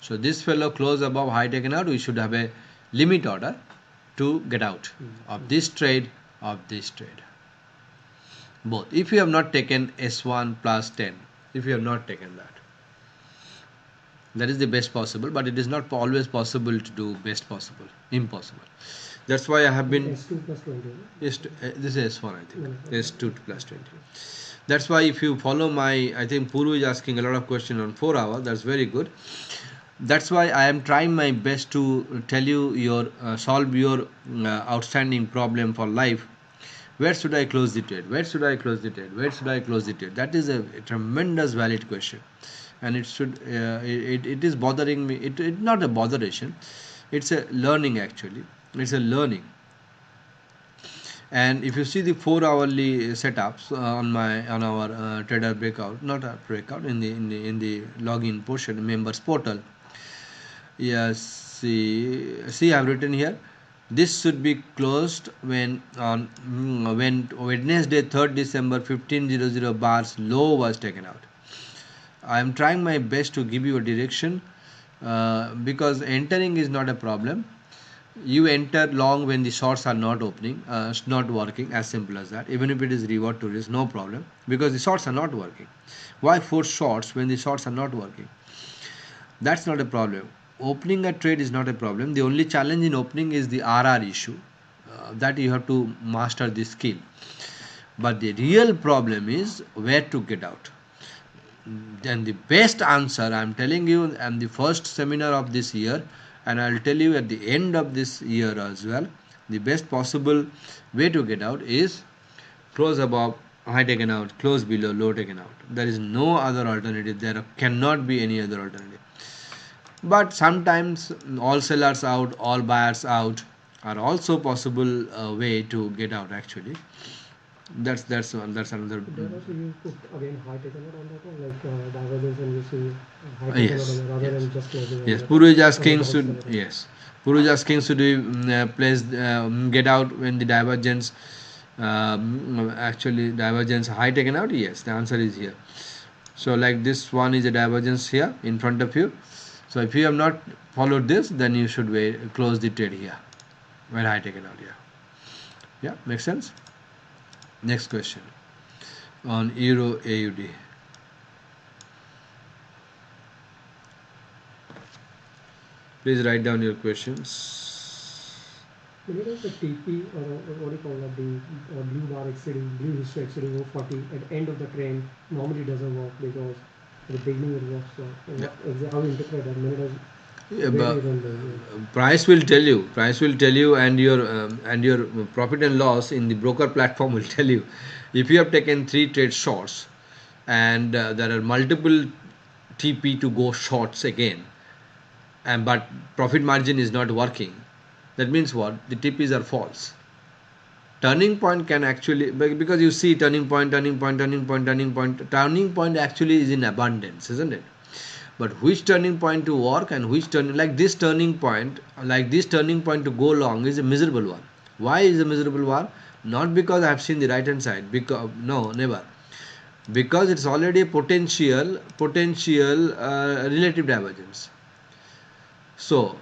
So this fellow close above high taken out, we should have a limit order to get out of this trade, both. If you have not taken S1 plus 10, if you have not taken that is the best possible, but it is not always possible to do best possible, impossible. That's why I have been S2 plus 20. this is S1, I think. No. S2 plus 20. That's why if you follow my, I think Puru is asking a lot of questions on 4 hour. That's very good. That's why I am trying my best to tell you solve your outstanding problem for life. Where should I close the trade? Where should I close the trade? Where should I close the trade? That is a tremendous valid question. and it should it is bothering me. It not a botheration, it's a learning actually. It's a learning. And if you see the 4 hourly setups on our trader breakout, not a breakout, in the login portion, members portal. Yes, see I've written here, this should be closed when Wednesday 3rd December 1500 bars low was taken out. I am trying my best to give you a direction, because entering is not a problem. You enter long when the shorts are not opening, not working, as simple as that. Even if it is reward to risk, no problem, because the shorts are not working. Why force shorts when the shorts are not working? That's not a problem. Opening a trade is not a problem. The only challenge in opening is the RR issue, that you have to master this skill. But the real problem is where to get out. Then the best answer, I'm telling you, and the first seminar of this year, and I'll tell you at the end of this year as well, the best possible way to get out is close above, high taken out, close below, low taken out. There is no other alternative. There cannot be any other alternative. But sometimes all sellers out, all buyers out are also possible way to get out actually. That's another. There also you put again high taken out on that one, like divergence, and you see high taken out on Yes, that rather yes, than just closing on yes. that Puru is as a asking bounce should, seller. yes. Puru is asking should we place get out when the divergence, actually divergence high taken out? Yes, the answer is here. So like this one is a divergence here in front of you. So if you have not followed this, then you should close the trade here when high taken out here. Yeah, makes sense. Next question on Euro AUD. Please write down your questions. Many times the TP, or what do you call that, the blue bar exceeding, blue history exceeding 040 at the end of the trend normally doesn't work, because at the beginning it works. So Yeah. how you interpret that? Many times Yeah, where do but you run the price will tell you. Price will tell you, and your profit and loss in the broker platform will tell you. If you have taken 3 trade shorts, and there are multiple TP to go shorts again, and but profit margin is not working, that means what? The TPs are false. Turning point can actually, because you see turning point, turning point actually is in abundance, isn't it? But which turning point to work, and which turning, like this turning point to go long is a miserable one. Why is a miserable one? Not because I have seen the right hand side, because no, never, because it's already a potential relative divergence. So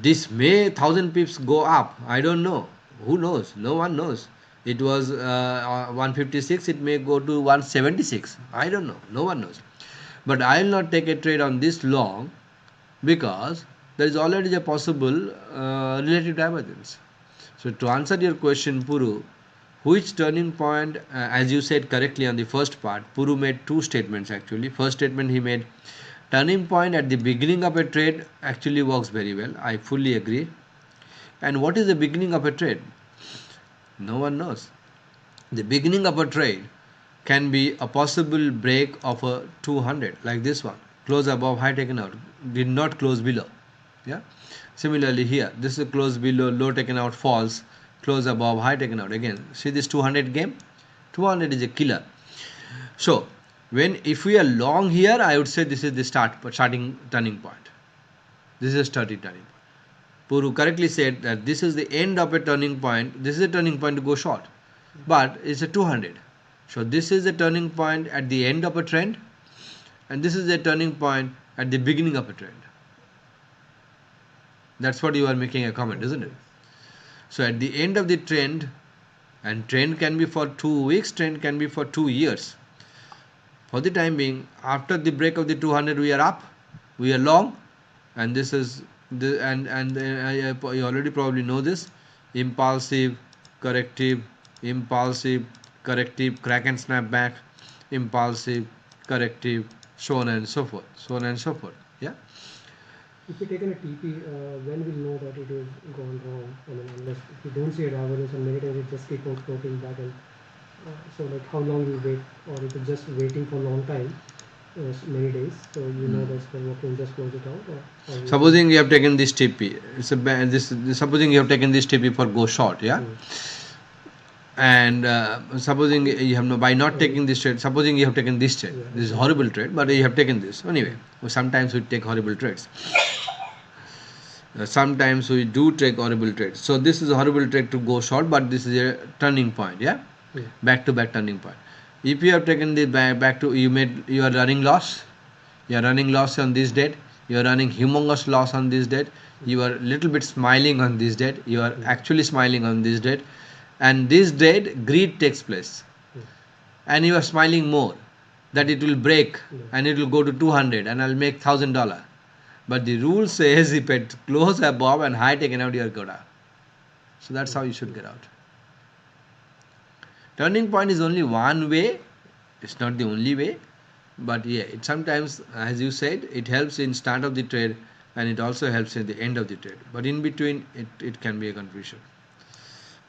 this may 1000 pips go up. I don't know. Who knows? No one knows. It was 156. It may go to 176. I don't know. No one knows. But I will not take a trade on this long, because there is already a possible relative divergence. So to answer your question, Puru, which turning point, as you said correctly on the first part, Puru made 2 statements actually. First statement he made, turning point at the beginning of a trade actually works very well. I fully agree. And what is the beginning of a trade? No one knows. The beginning of a trade can be a possible break of a 200, like this one, close above, high taken out, did not close below. Yeah. Similarly here, this is close below, low taken out, false, close above, high taken out. Again, see this 200 game. 200 is a killer. So when, if we are long here, I would say this is the starting turning point. This is a starting turning point. Puru correctly said that this is the end of a turning point. This is a turning point to go short, but it's a 200. So this is a turning point at the end of a trend, and this is a turning point at the beginning of a trend. That's what you are making a comment, isn't it? So at the end of the trend, and trend can be for 2 weeks, trend can be for 2 years. For the time being, after the break of the 200, we are up, we are long, and this is the, you already probably know this: impulsive, corrective, impulsive, corrective, crack and snap back, impulsive, corrective, so on and so forth, so on and so forth. Yeah. if you taken a TP, when we'll know that it is gone wrong? I mean, unless if you don't see a divergence, and many times it just keep on floating back, and so like how long you wait, or if it's just waiting for a long time, many days, so you know that's the working, just close it out, or you Supposing you have taken this TP, it's a supposing you have taken this TP for go short, yeah. And supposing you have by not taking this trade, supposing you have taken this trade, this is horrible trade, but you have taken this anyway. Sometimes we take horrible trades. Sometimes we do take horrible trades. So this is a horrible trade to go short, but this is a turning point, yeah. Back to back turning point. If you have taken the back to you are running loss. You are running loss on this date. You are running humongous loss on this date. You are little bit smiling on this date. You are actually smiling on this date, and this date greed takes place, and you are smiling more that it will break and it will go to 200 and I'll make $1,000. But the rule says if it close above and high taken out, you are good out. So that's how you should get out. Turning point is only one way. It's not the only way. But yeah, it sometimes, as you said, it helps in start of the trade and it also helps in the end of the trade. But in between, it can be a confusion.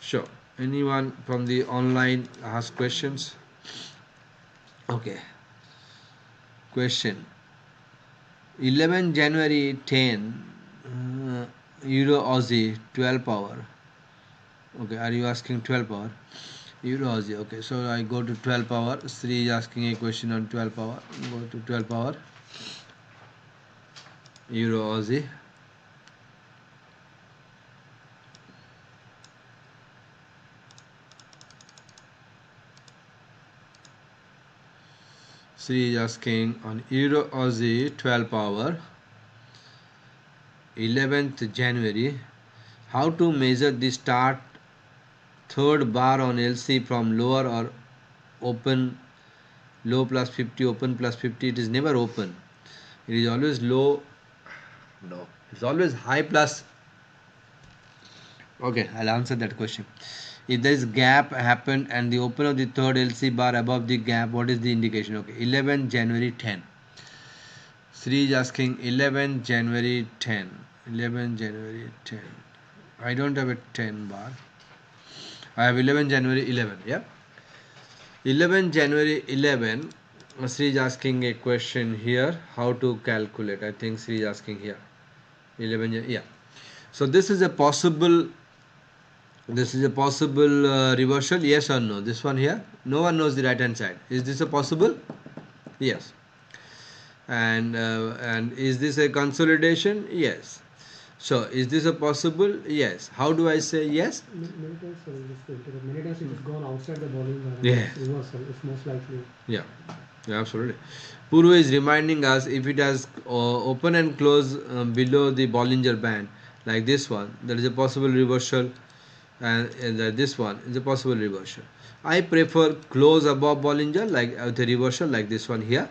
Sure. Anyone from the online ask questions? Okay. Question. 11 January 10 Euro Aussie 12 hour. Okay, are you asking 12 hour? Euro Aussie. Okay, so I go to 12 hour. Sri is asking a question on 12 hour. Go to 12 hour. Euro Aussie. Sri is asking on Euro Aussie 12 hour 11th January, how to measure the start third bar on LC from lower or open, low plus 50, open plus 50. It is never open. It is always low. No, it's always high plus. Okay, I'll answer that question. If there is gap happened and the open of the third LC bar above the gap, what is the indication? Okay, 11 January 10. Sri is asking 11 January 10. 11 January 10. I don't have a 10 bar. I have 11 January 11. Yeah. 11 January 11. Sri is asking a question here. How to calculate? I think Sri is asking here. 11. Yeah. So this is a possible. This is a possible reversal. Yes or no? This one here. No one knows the right hand side. Is this a possible? Yes. And is this a consolidation? Yes. So is this a possible? Yes. How do I say yes? Many times, many times it has gone outside the volume. Yeah. Reversal. It's most likely. Yeah. Yeah, absolutely. Puru is reminding us if it has open and close below the Bollinger Band like this one, there is a possible reversal, and this one is a possible reversal. I prefer close above Bollinger like the reversal like this one here,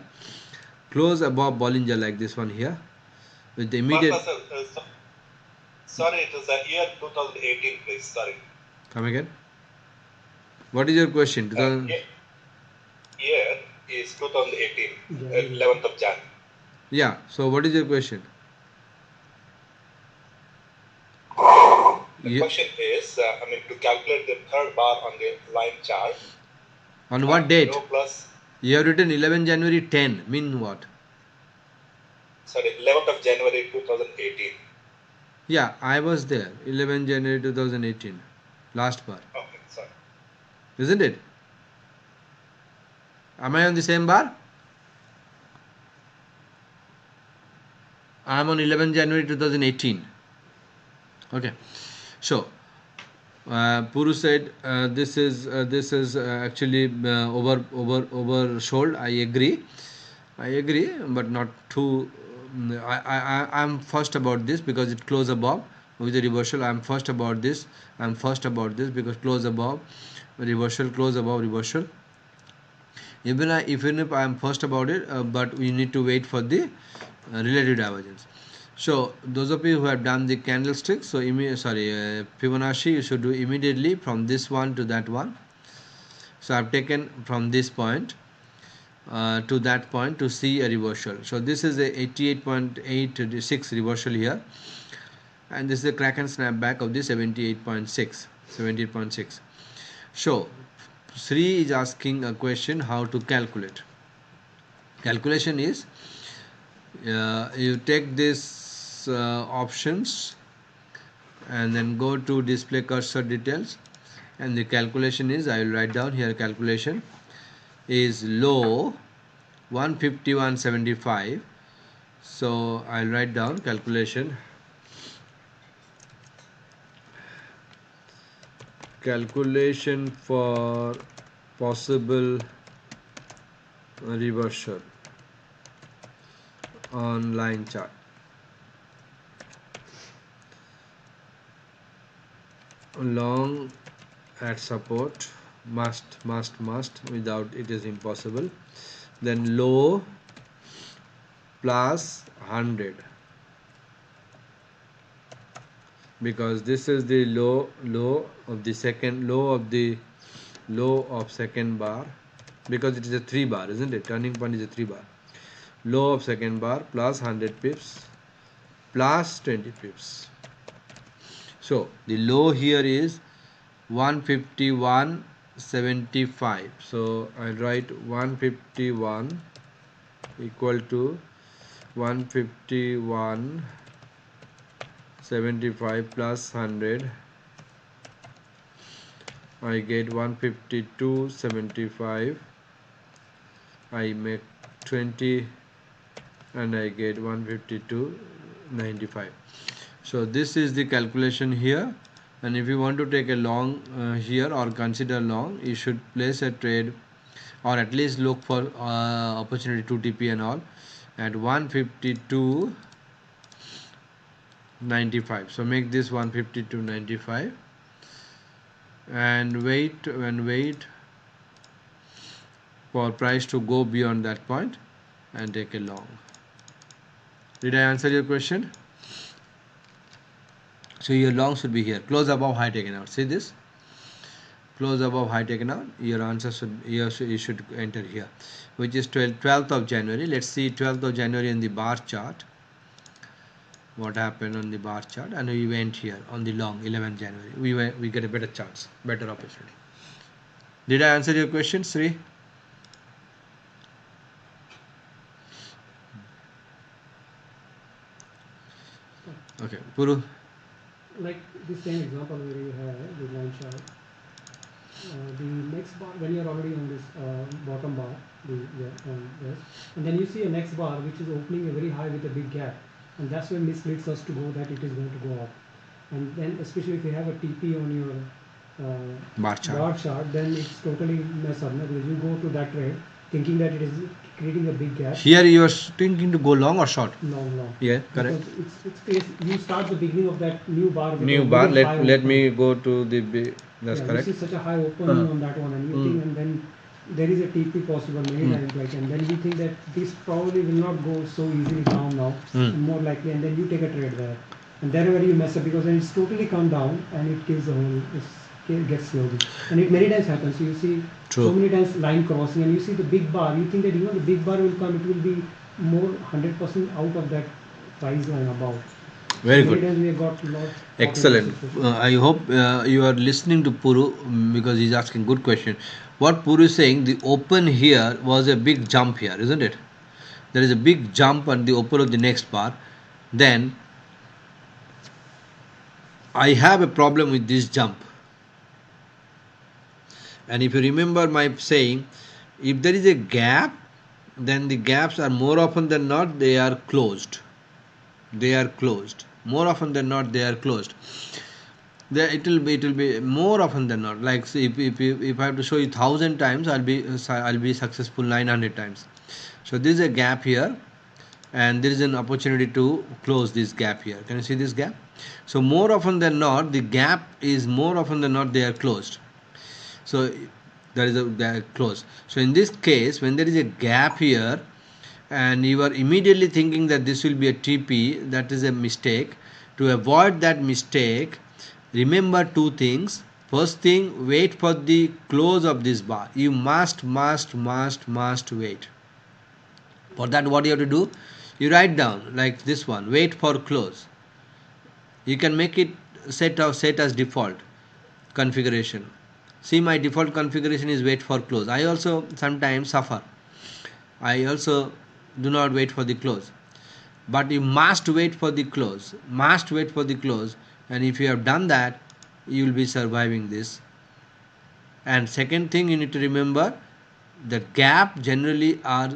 close above Bollinger like this one here, with the immediate. Sorry, it was the year 2018, please. Sorry. Come again. What is your question? Year is 2018, 11th of Jan. Yeah. So what is your question? The question is, to calculate the third bar on the line chart. On what date? Low plus. You have written 11 January 10. Mean what? Sorry, 11th of January 2018. Yeah, I was there. 11 January 2018. Last bar. Okay, sorry. Isn't it? Am I on the same bar? I am on 11 January 2018. Okay. So, Puru said this is actually oversold. I agree, but not too. I am first about this because it close above with the reversal. I am first about this. Because close above reversal, close above reversal. Even if I am first about it, but we need to wait for the relative divergence. So those of you who have done the candlestick, so Fibonacci, you should do immediately from this one to that one. So I've taken from this point to that point to see a reversal. So this is a 88.86 reversal here, and this is a crack and snap back of the 78.6. So Sri is asking a question how to calculate. Calculation is you take this options and then go to display cursor details, and the calculation is, I will write down here, calculation is low 151.75. so I'll write down calculation for possible reversal on line chart. Long at support, must, without it is impossible. Then low plus 100, because this is the low of the second low of second bar, because it is a 3 bar, isn't it? Turning point is a 3 bar. Low of second bar plus 100 pips plus 20 pips. So the low here is 151.75. so I'll write 151 equal to 151.75 plus 100. I get 152.75. I make 20 and I get 152.95. so this is the calculation here. And if you want to take a long here or consider long, you should place a trade or at least look for opportunity 2TP and all at 152.95. so make this 152.95 and wait for price to go beyond that point and take a long. Did I answer your question? So your long should be here, close above high taken out. See this, close above high taken out. Your answer should, you should enter here, which is 12th of January. Let's see 12th of January in the bar chart, what happened on the bar chart. And we went here on the long 11th January. We get a better chance, better opportunity. Did I answer your question, Sri? Okay, Puru. Like the same example where you have the line chart, the next bar, when you're already on this bottom bar, yes, and then you see a next bar which is opening a very high with a big gap, and that's when misleads us to go that it is going to go up. And then especially if you have a TP on your bar chart, then it's totally mess up, because you go to that trade thinking that it is creating a big gap. Here you are thinking to go long or short? Long. Yeah, correct. Because you start the beginning of that new bar. Let me go to the that's correct. You see such a high opening on that one, and you think, and then there is a TP possible many times, like, and then you think that this probably will not go so easily down now, more likely, and then you take a trade there, and then where you mess up, because then it's totally come down and it kills the whole. It gets slowly, and it many times happens. So you see so many times line crossing, and you see the big bar. You think that even the big bar will come, it will be more 100% out of that price line above. Very good. We have got lot. Excellent. I hope you are listening to Puru, because he's asking good question. What Puru is saying, the open here was a big jump here, isn't it? There is a big jump at the open of the next bar. Then I have a problem with this jump. And if you remember my saying, if there is a gap, then the gaps are more often than not they are closed. More often than not they are closed. It will be more often than not. Like, see, if I have to show you 1,000 times, I'll be successful 900 times. So this is a gap here, and there is an opportunity to close this gap here. Can you see this gap? So more often than not, the gap is more often than not they are closed. So they are closed. So in this case, when there is a gap here and you are immediately thinking that this will be a TP, that is a mistake. To avoid that mistake, remember two things. First thing, wait for the close of this bar. You must wait. For that, what you have to do, you write down like this one, wait for close. You can make it set as default configuration. See, my default configuration is wait for close. I also sometimes suffer. I also do not wait for the close. But you must wait for the close. Must wait for the close. And if you have done that, you will be surviving this. And second thing you need to remember, the gap generally are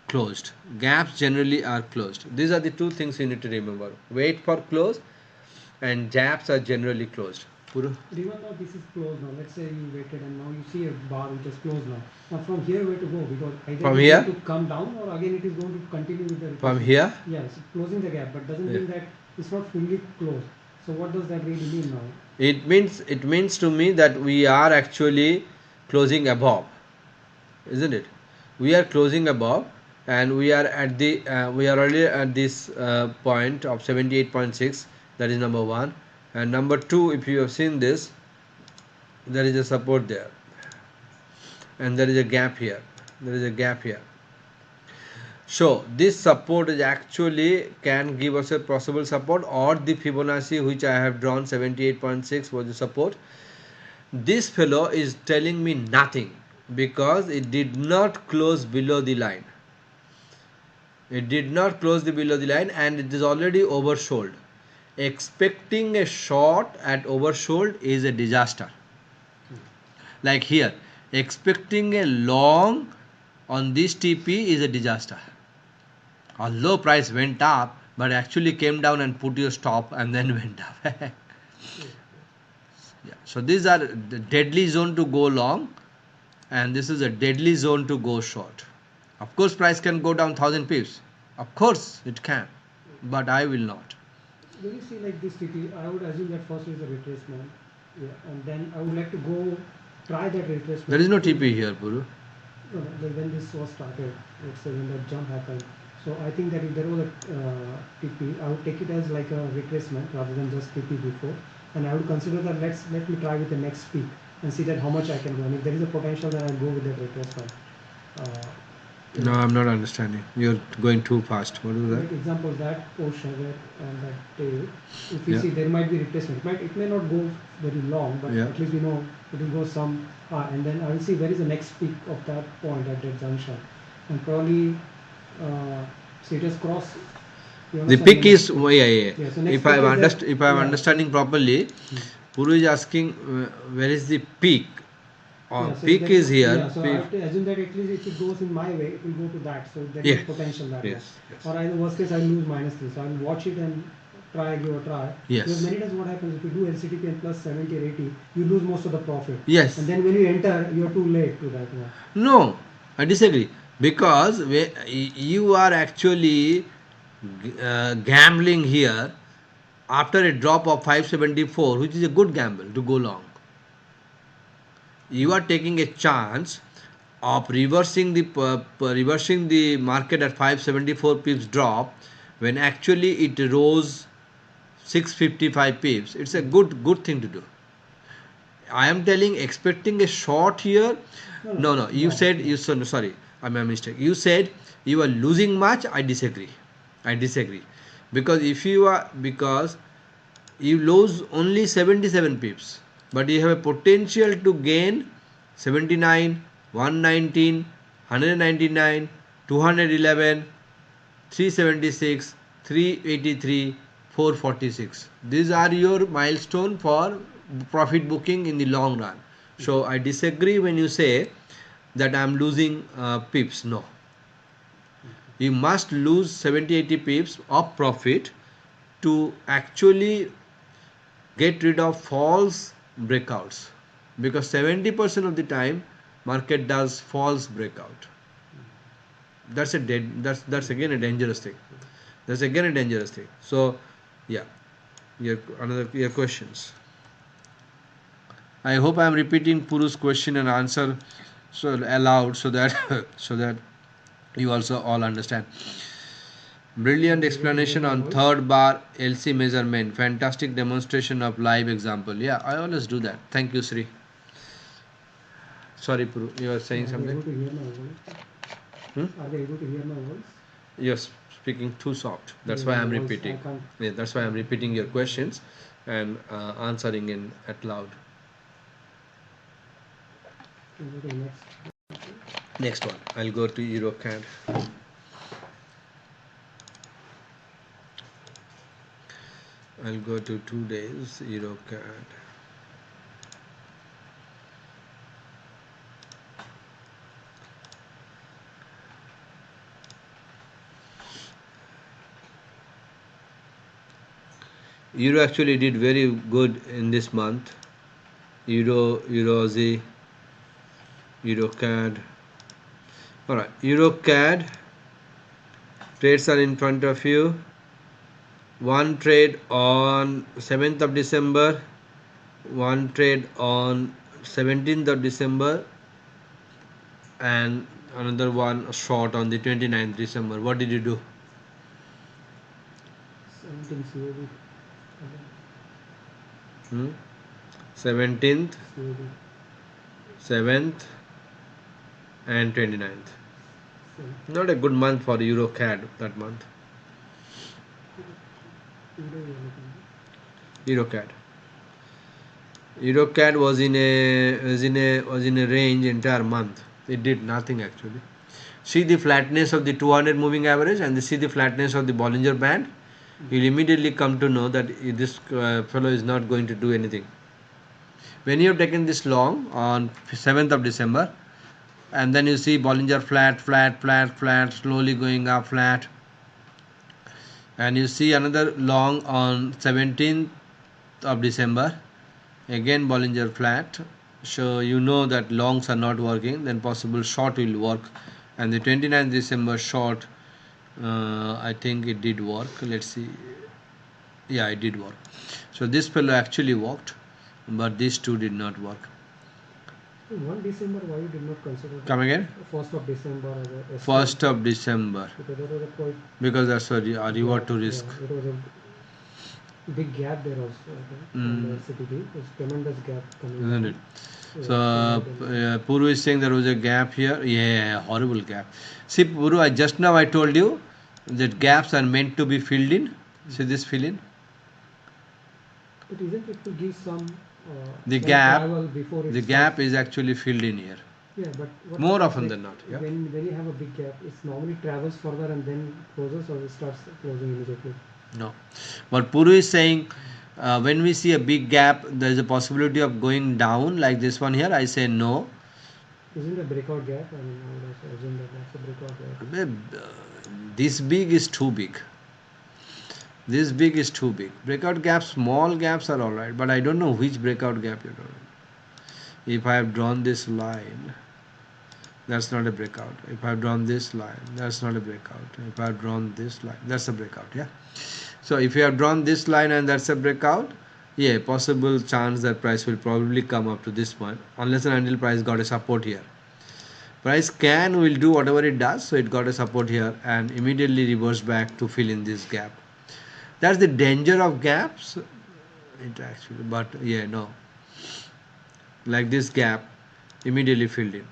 closed. Gaps generally are closed. These are the two things you need to remember. Wait for close and gaps are generally closed. Puru? But even though this is closed now, let's say you waited and now you see a bar which is closed now. Now from here where to go? Because either From it is here? going to come down or again it is going to continue with the From retracement. here? Yes, closing the gap, but doesn't Yeah. mean that it's not fully closed. So what does that really mean now? It means to me that we are actually closing above, isn't it? We are closing above, and we are at the we are already at this point of 78.6. That is number one, and number two, if you have seen this, there is a support there, and there is a gap here. There is a gap here. So this support is actually can give us a possible support, or the Fibonacci which I have drawn 78.6 was the support. This fellow is telling me nothing because it did not close below the line. It did not close the below the line and it is already oversold. Expecting a short at oversold is a disaster. Like here, expecting a long on this TP is a disaster. Although price went up, but actually came down and put your stop and then went up. Yeah. So these are the deadly zone to go long, and this is a deadly zone to go short. Of course, price can go down 1000 pips. Of course, it can, but I will not. When you see like this TP, I would assume that first is a retracement. Yeah, and then I would like to go try that retracement. There is no TP here, Puru. No, when this was started, let's say when that jump happened. So I think that if there was a TP, I would take it as like a retracement rather than just TP before, and I would consider that let me try with the next peak and see that how much I can go. And if there is a potential, then I'll go with that retracement. No, I'm not understanding. You're going too fast. What is Like that? example, that portion where on that tail, if you Yeah. see there might be replacement. It may not go very long, but Yeah. at least we know it will go some and then I will see where is the next peak of that point at that junction, and probably see it has crossed. You The understand peak the next is peak. yeah, yeah. Yeah, so next If I'm peak is that, if I'm yeah. understanding properly, Puru is asking where is the peak? Yeah, so Peak there is a, here. yeah, so I Peak. have to assume that at least if it goes in my way, it will go to that. So there is Yeah. a potential that way. Yes, yes. Or either worst case, I lose -3. So I will watch it and give a try. Yes. Because many times what happens if you do LCTP and plus 70 or 80, you lose most of the profit. Yes. And then when you enter, you are too late to that one. No, I disagree because you are actually gambling here after a drop of 574, which is a good gamble to go long. You are taking a chance of reversing the market at 574 pips drop when actually it rose 655 pips. It's a good thing to do. I am telling expecting a short here. No. You said you sorry. I'm a mistake. You said you are losing much. I disagree. I disagree because because you lose only 77 pips, but you have a potential to gain 79, 119, 199, 211, 376, 383, 446. These are your milestone for profit booking in the long run. So I disagree when you say that I am losing pips. No, you must lose 70-80 pips of profit to actually get rid of false breakouts, because 70% of the time market does false breakout. That's that's again a dangerous thing. That's again a dangerous thing. So yeah, your questions. I hope I am repeating Puru's question and answer so aloud so that so that you also all understand. Brilliant explanation on third bar LC measurement. Fantastic demonstration of live example. Yeah, I always do that. Thank you, Sri. Sorry, Puru, you are saying Are they able something? to hear my voice? Are they able to hear my voice? You're speaking too soft. That's Yeah, why I'm my voice, repeating. I can't. Yeah, that's why I'm repeating your questions and answering in at loud. Go to the next. Next one, I'll go to EuroCAD. I'll go to 2 days EuroCAD. Euro actually did very good in this month. Euro, Aussie, EuroCAD. Alright, EuroCAD trades are in front of you. One trade on 7th of December, one trade on 17th of December, and another one short on the 29th December. What did you do? 17 COD. 17th, COD. 7th, and 29th. So, Not a good month for EuroCAD that month. Euro you are looking EuroCAD. EuroCAD was in a range entire month. It did nothing actually. See the flatness of the 200 moving average and see the flatness of the Bollinger Band. You'll immediately come to know that this fellow is not going to do anything. When you have taken this long on 7th of December, and then you see Bollinger flat, flat, flat, flat, slowly going up flat, and you see another long on 17th of December, again Bollinger flat, so you know that longs are not working, then possible short will work, and the 29th December short, I think it did work. Let's see. Yeah, it did work. So this fellow actually worked, but these two did not work. at. 1 December, why you did not consider Come again? 1st of December as a 1st of December, because that was a quite because that's a reward to risk. Yeah, it was a big gap there also, I think, on the CTD. There's tremendous gap coming Isn't down. it? Yeah, So tremendous. Puru is saying there was a gap here. Yeah, horrible gap. See Puru, I told you that gaps are meant to be filled in. See this fill in. But isn't it to give some The some gap, travel before it the starts? gap is actually filled in here. Yeah, but what More happens, often like, than not. Yeah. when you have a big gap, it normally travels further and then closes, or it starts closing immediately. No. But Puru is saying when we see a big gap, there is a possibility of going down like this one here. I say no. Isn't a breakout gap? I mean, I would also assume that that's a breakout gap. This big is too big. This big is too big. Breakout gaps, small gaps are alright, but I don't know which breakout gap you're drawing. If I have drawn this line, that's not a breakout. If I have drawn this line, that's not a breakout. If I have drawn this line, that's a breakout. Yeah. So if you have drawn this line and that's a breakout, yeah, possible chance that price will probably come up to this point, unless and until price got a support here. Price will do whatever it does, so it got a support here and immediately reverse back to fill in this gap. That's the danger of gaps. It actually, but yeah, no. Like this gap, immediately filled in.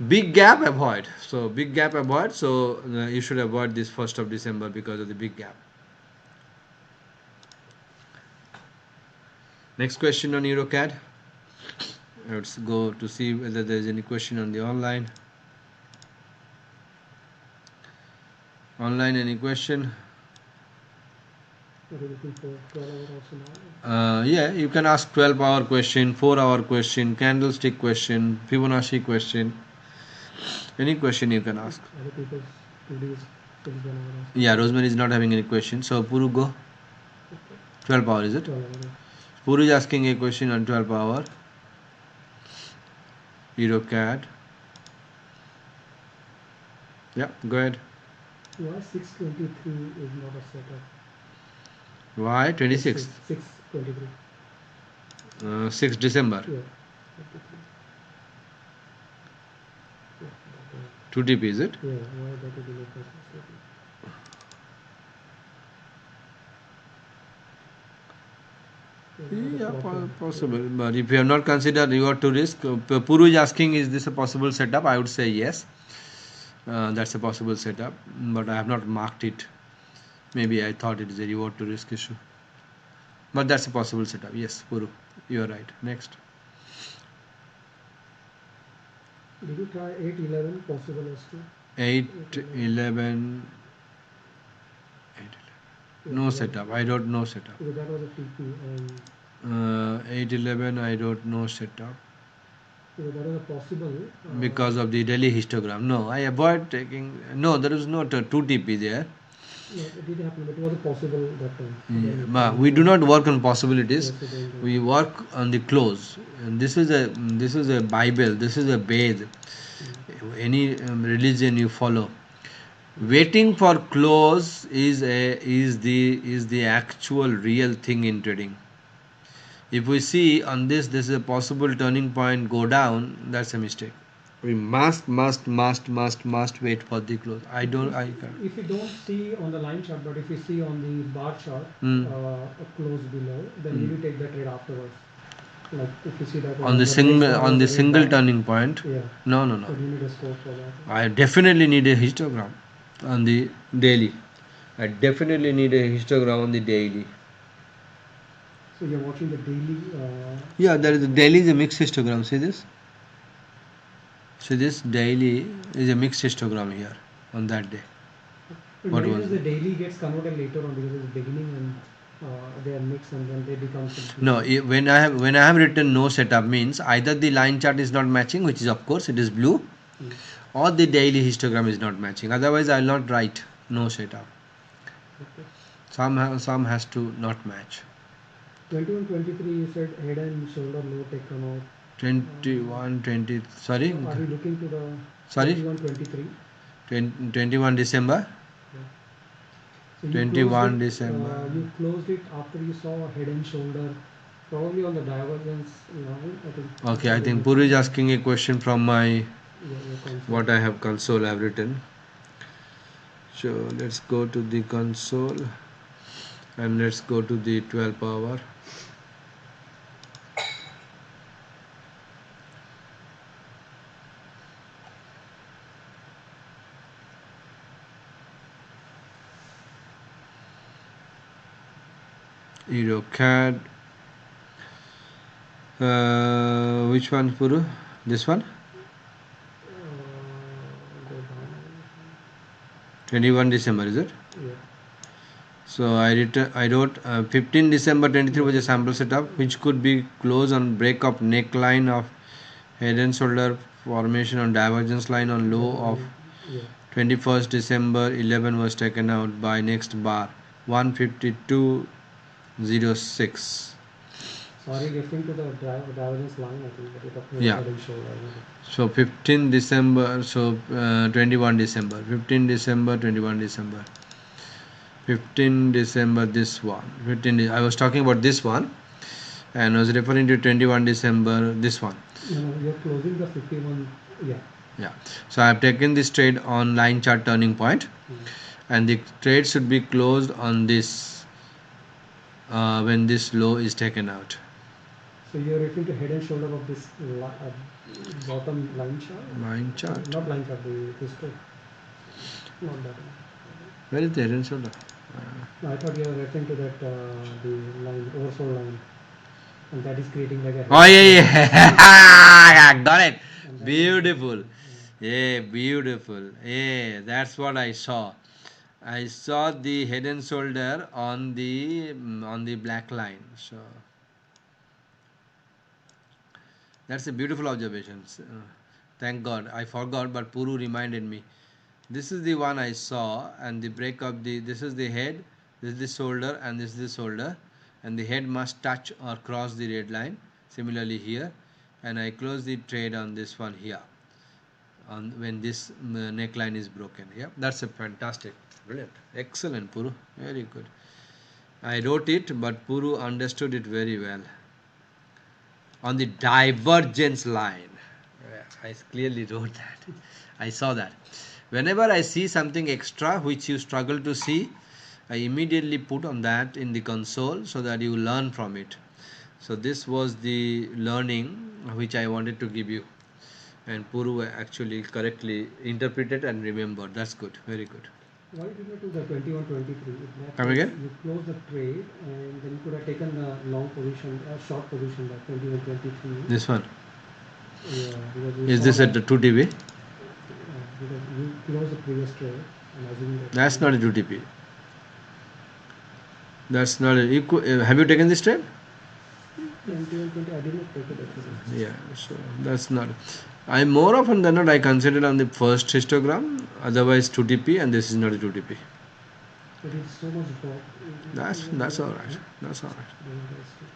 Big gap, avoid. So big gap, avoid. So you should avoid this 1st of December because of the big gap. Next question on EuroCAD. Let's go to see whether there is any question on the online. Online, any question? Are you looking for 12-hour also now? Yeah, you can ask 12-hour question, 4-hour question, candlestick question, Fibonacci question. Any question you can ask. Other people's 2 days, 1 hour. Yeah, Rosemary is not having any question. So Puru, go. 12 hour, is it? 12 hours. Puru is asking a question on 12 hour. EuroCAD. Yeah, go ahead. Why 623 is not a setup? Why? 26th. 623. 6 December. Yeah. 2 TP, is it? Yeah, why that would be like that? Yeah, possible. But if you have not considered reward to risk, Puru is asking, is this a possible setup? I would say yes. That's a possible setup, but I have not marked it. Maybe I thought it is a reward to risk issue. But that's a possible setup. Yes, Puru, you are right. Next. Did you try 811 possible as to 811. No setup. I don't know setup. Because that was a TP and 811. I don't know setup because that was a possible. because of the daily histogram. No, I avoid taking. No, there is not a 2TP there. No, it did happen, but it was a possible that time. So Yeah, then but we do not work on possibilities. Yes, so then We work on the close. And this is a Bible. This is a Ved. Any religion you follow, waiting for close is the actual real thing in trading. If we see on this is a possible turning point go down, that's a mistake. We must wait for the close. I can't. if you don't see on the line chart, but if you see on the bar chart, a close below, then you will take the trade afterwards. Like if you see that On the next single one on was the a red single bar. turning point. Yeah. No. So you need a scope for that. I definitely need a histogram on the daily. I definitely need a histogram on the daily. So you're watching the daily. Yeah, there is a daily is a mixed histogram. See this? See this daily is a mixed histogram here on that day. But What many was times the it? daily gets converted later on because it's beginning and they are mixed and then they become. No, when I have written no setup means either the line chart is not matching, which is of course it is blue, or the daily histogram is not matching. Otherwise, I will not write no setup. Okay. Some has to not match. 21, 23, you said head and shoulder low taken out. 21, 20. Sorry, So are you looking to the sorry. 21, 23? 21 December. Yeah. So you 21 closed it, December. you closed it after you saw head and shoulder, probably on the divergence line. I think. Okay, I think Puru is asking a question from my Your console. what I have console I have written. So let's go to the console and let's go to the 12 hour. EuroCAD. Which one, Puru? This one? Go down. 21 December, is it? Yeah. So I wrote 15 December 23 was a sample setup which could be closed on break of neckline of head and shoulder formation on divergence line on low of 21st December 11 was taken out by next bar 152.06. Sorry, referring to the divergence line, I think, but you're talking about Yeah. head and shoulder. So 15 December, so 21 December, 15 December, 21 December. 15 December, this one. 15. I was talking about this one, and I was referring to 21 December, this one. No, you're closing the 51. Yeah. Yeah. So I have taken this trade on line chart turning point, and the trade should be closed on this when this low is taken out. So you're referring to head and shoulder of this bottom line chart? Line chart. Not line chart, this trade. Not that one. Where is the head and shoulder? No, I thought you were referring to that the line, oversold line, and that is creating like a. Oh yeah. Got it. Beautiful. Yeah, beautiful. Yeah, that's what I saw. I saw the head and shoulder on the black line. So that's a beautiful observation. Thank God. I forgot, but Puru reminded me. This is the one I saw, and the break of this is the head, this is the shoulder, and this is the shoulder, and the head must touch or cross the red line. Similarly here, and I close the trade on this one here. On when this neckline is broken. Yeah, that's a fantastic, brilliant, excellent, Puru, very good. I wrote it, but Puru understood it very well. On the divergence line, I clearly wrote that. I saw that. Whenever I see something extra which you struggle to see, I immediately put on that in the console so that you learn from it. So this was the learning which I wanted to give you, and Puru actually correctly interpreted and remembered. That's good, very good. Why did you do the 21, 23? Come again? You close the trade and then you could have taken the long position, short position, like 21, 23. This one. Yeah, because we Is saw this at that the 2 TP? because you closed the previous trade and assuming that That's not a 2 TP. That's not a, have you taken this trade? 20 and 20, I did not take it actually. Yeah, so that's not. I more often than not I consider on the first histogram, otherwise 2 TP, and this is not a 2 TP. But it's so much drop. That's all right. That's all right. Very interesting.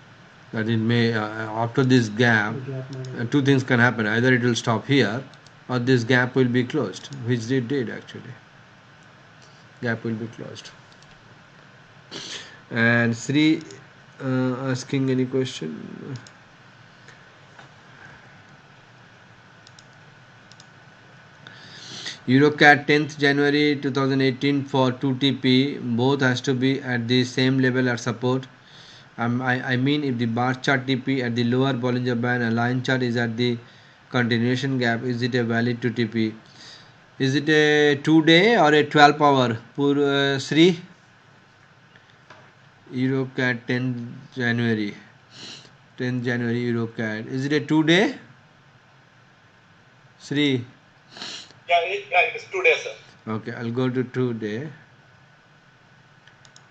That it may after this gap, The gap might two things can happen. Either it will stop here, or this gap will be closed, which it did actually. Gap will be closed. And Sri asking any question? Eurocat 10th January 2018 for 2 TP, both has to be at the same level at support. I mean if the bar chart TP at the lower Bollinger Band and line chart is at the continuation gap, is it a valid 2 TP? Is it a 2-day or a 12 hour? Sri? Eurocat 10th January. 10th January Eurocat. Is it a 2-day? Sri? Yeah, it is 2 days, sir. Okay, I'll go to 2-day.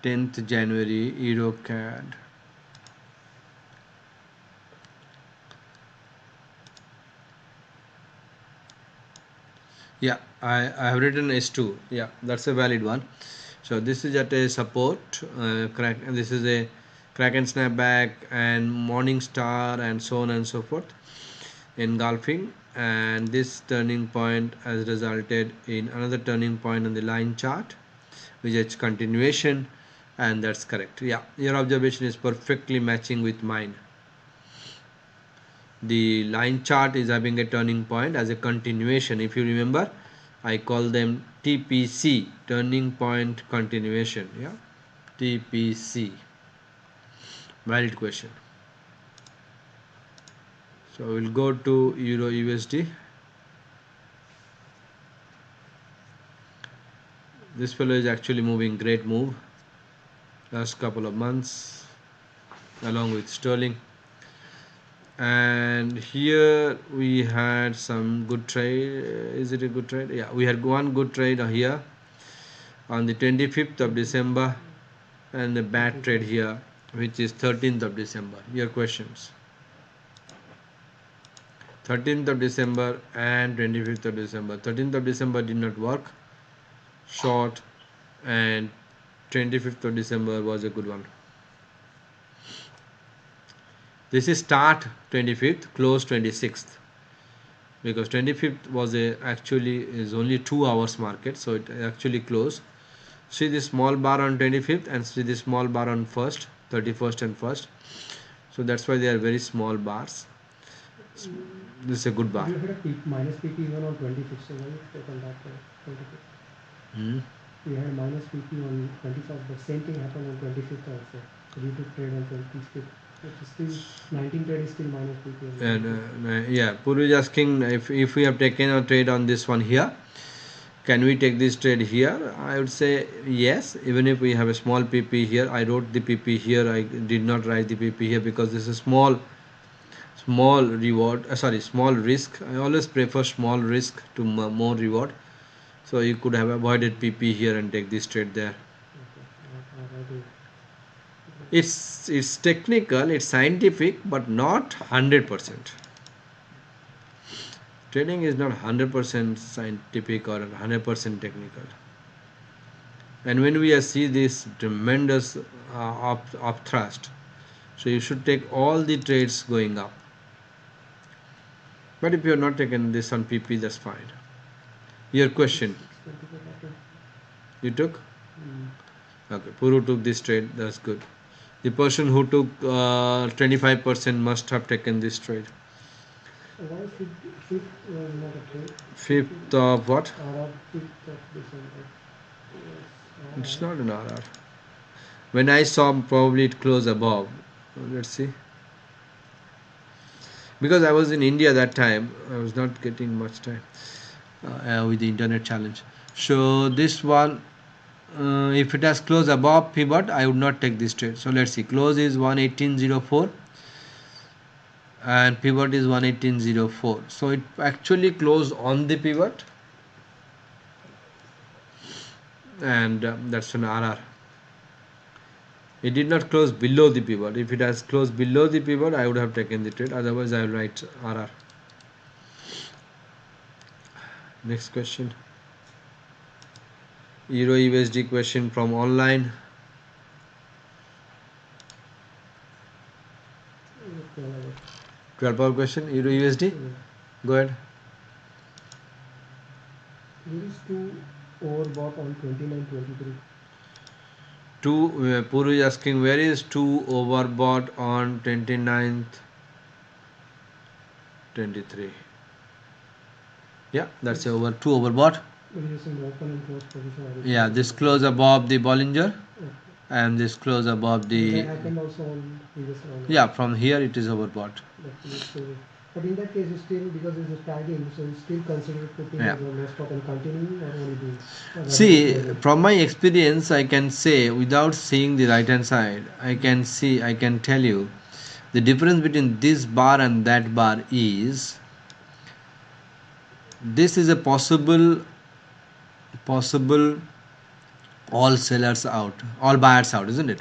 10th January Eurocad. Yeah, I have written S2. Yeah, that's a valid one. So this is at a support. This is a crack and snapback and morning star and so on and so forth, engulfing. And this turning point has resulted in another turning point on the line chart, which is continuation, and that's correct. Yeah, your observation is perfectly matching with mine. The line chart is having a turning point as a continuation. If you remember, I call them TPC, turning point continuation. Yeah, TPC. Valid question. So we'll go to Euro USD. This fellow is actually moving great move last couple of months along with sterling. And here we had some good trade. Is it a good trade? Yeah, we had one good trade here on the 25th of December and the bad trade here, which is 13th of December. Your questions. 13th of December and 25th of December. 13th of December did not work, short, and 25th of December was a good one. This is start 25th, close 26th, because 25th was actually is only 2 hours market, so it actually closed. See this small bar on 25th and see this small bar on 1st, 31st and 1st. So that's why they are very small bars. This is a good bar. You had a minus PP even on 25th, so why you take on that 25th? We had minus PP on 25th, but same thing happened on 25th also. So we took trade on 25th. It's still 19 trade is still minus PP. And yeah, Puru is asking if we have taken a trade on this one here, can we take this trade here? I would say yes, even if we have a small PP here. I wrote the PP here, I did not write the PP here because this is small reward, small risk. I always prefer small risk to more reward, so you could have avoided PP here and take this trade there. It's technical, it's scientific, but not 100%. Trading is not 100% scientific or 100% technical. And when we see this tremendous upthrust, so you should take all the trades going up. But if you are not taken this on PP, that's fine. Your question. You took? Okay, Puru took this trade, that's good. The person who took 25% must have taken this trade. Why 5th was not a trade? 5th of what? 5th of December. It's not an RR. When I saw probably it closed above. Let's see. Because I was in India that time, I was not getting much time with the internet challenge. So this one, if it has closed above pivot, I would not take this trade. So let's see. Close is 118.04. and pivot is 118.04. So it actually closed on the pivot, and that's an RR. It did not close below the pivot. If it has closed below the pivot, I would have taken the trade. Otherwise, I will write RR. Next question. Euro USD question from online. Yeah, 12 hour question. Euro USD. yeah. Go ahead. There is two overbought on 29.23. Puru is asking where is 2 overbought on 29th 23. Yeah, that's over 2 overbought. There is an open and close position. Yeah, this close above the Bollinger Okay. and this close above the. That happened also on previous round. Yeah, from here it is overbought. That leads to, but in that case, you still, because it's a tagging, so you still consider putting Yeah. as a low stop and continuing, or only doing. See, from my experience, I can say without seeing the right hand side, I can tell you the difference between this bar and that bar is this is a possible all sellers out, all buyers out, isn't it?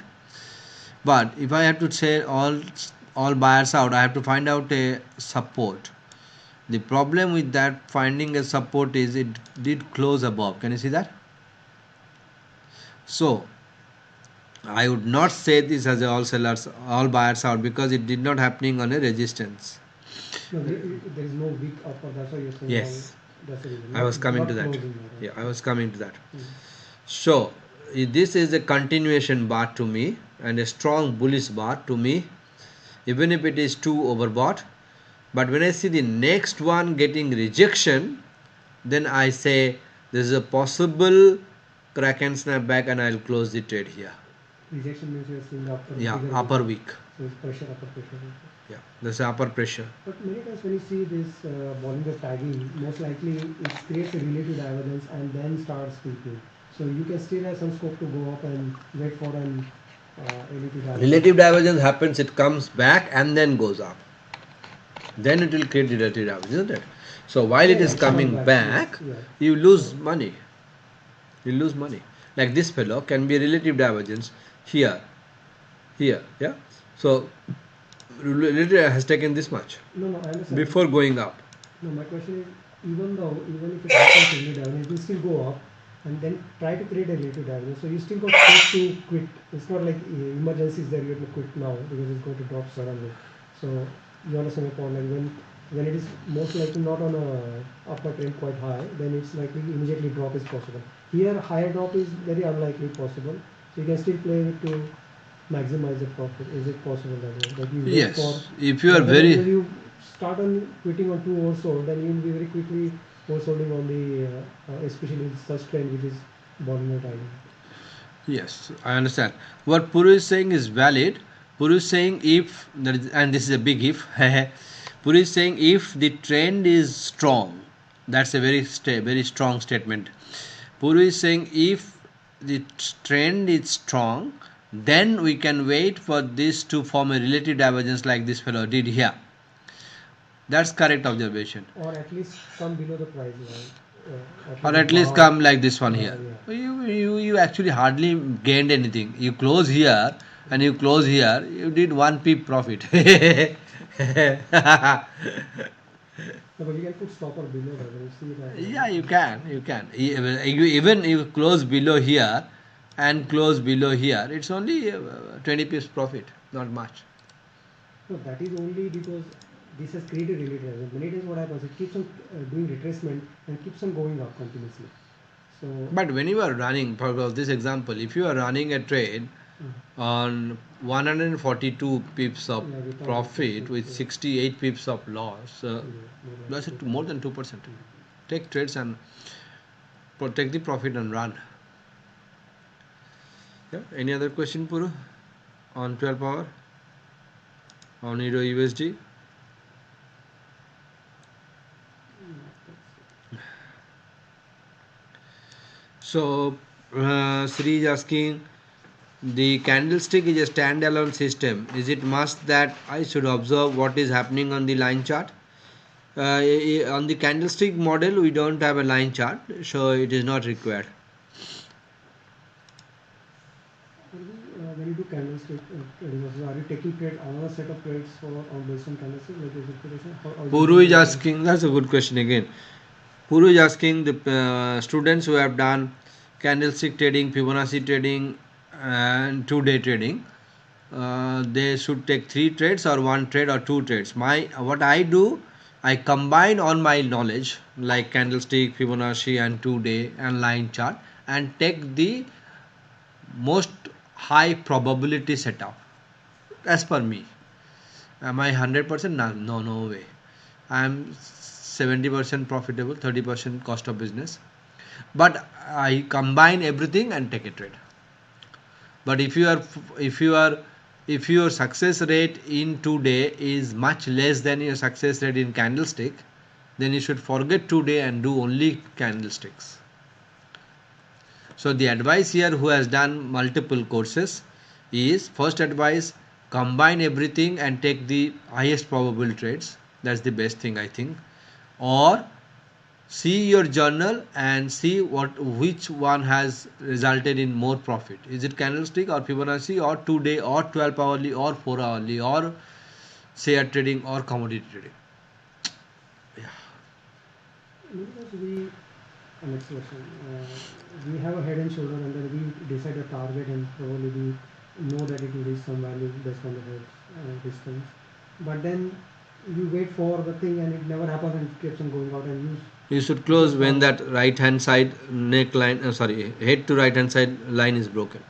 But if I have to say all buyers out, I have to find out a support. The problem with that finding a support is it did close above. Can you see that? So I would not say this as a all sellers, all buyers out, because it did not happening on a resistance. No, there is no weak upper. That's why you're saying Yes, all. That's the reason. I was coming not to that. closing there, Yeah, okay. I was coming to that. Mm. So this is a continuation bar to me and a strong bullish bar to me, even if it is too overbought. But when I see the next one getting rejection, then I say there is a possible crack and snap back, and I'll close the trade here. Rejection means you're seeing upper. Yeah, bigger upper weak. week. So it's pressure, upper pressure. Yeah, there's upper pressure. But many times when you see this Bollinger tagging, most likely it creates a relative divergence and then starts peaking. So you can still have some scope to go up and wait for an relative divergence. Relative divergence happens, it comes back and then goes up. Then it will create relative divergence, isn't it? So while it is coming back, yes, you lose money. You lose money. Like this fellow can be relative divergence here, here, yeah. So relative has taken this much No, I understand. before going up. No, my question is, even if it happens relative divergence, it will still go up and then try to create a relative divergence. So you still got scope to quit. It's not like emergency is there, you have to quit now because it's going to drop suddenly. So you understand my point. Like when it is most likely not on a upper trend quite high, then it's likely immediately drop is possible. Here higher drop is very unlikely possible. So you can still play it to maximize the profit. Is it possible that way? That you wait for, Yes, if you are whenever very you start on quitting on two oversold, then you will be very quickly oversolding on the especially such trend which is bottom of time. yes, I understand. What Puru is saying is valid. Puru is saying if there is, and this is a big if. Puru is saying if the trend is strong, that's a very strong statement. Puru is saying if the trend is strong, then we can wait for this to form a relative divergence like this fellow did here. That's correct observation. Or at least come below the price line. Or at least come like this one bar, here. yeah. You actually hardly gained anything. You close here and you close here, you did 1 pip profit. No, but you can put stopper below that. You see that. Yeah, you can. Even you close below here and close below here, it's only 20 pips profit, not much. No, that is only because this has created relative divergence. Many times what happens, it keeps on doing retracement and keeps on going up continuously. So. But when you are running, for this example, if you are running a trade on 142 pips of Yeah, without profit retracement, with yeah. 68 pips of loss, Yeah, that's more than 2%. Take trades and take the profit and run. Yeah. Any other question, Puru? On 12 hour? On Euro USD? So, Sri is asking, The candlestick is a standalone system. Is it must that I should observe what is happening on the line chart? On the candlestick model, we don't have a line chart, so it is not required. When you do candlestick trading, so are you taking trade another set of trades for on based on candlestick like is it Puru is asking, that's a good question again. Puru is asking the students who have done candlestick trading, Fibonacci trading, and 2-day trading. They should take 3 trades or 1 trade or 2 trades. What I do, I combine all my knowledge like candlestick, Fibonacci, and 2-day and line chart, and take the most high probability setup as per me. Am I 100%? No, no way. I am 70% profitable, 30% cost of business. But I combine everything and take a trade. But if your success rate in 2-day is much less than your success rate in candlestick, then you should forget 2-day and do only candlesticks. So the advice here, who has done multiple courses, is first advice, combine everything and take the highest probable trades. That's the best thing, I think. Or see your journal and see which one has resulted in more profit. Is it candlestick or Fibonacci or 2-day or 12 hourly or 4 hourly or share trading or commodity trading? because next question. We have a head and shoulder, and then we decide a target, and probably we know that it will reach some value based on the head distance. But then you wait for the thing, and it never happens, and it keeps on going out, and You should close when that right hand side neckline, head to right hand side line is broken.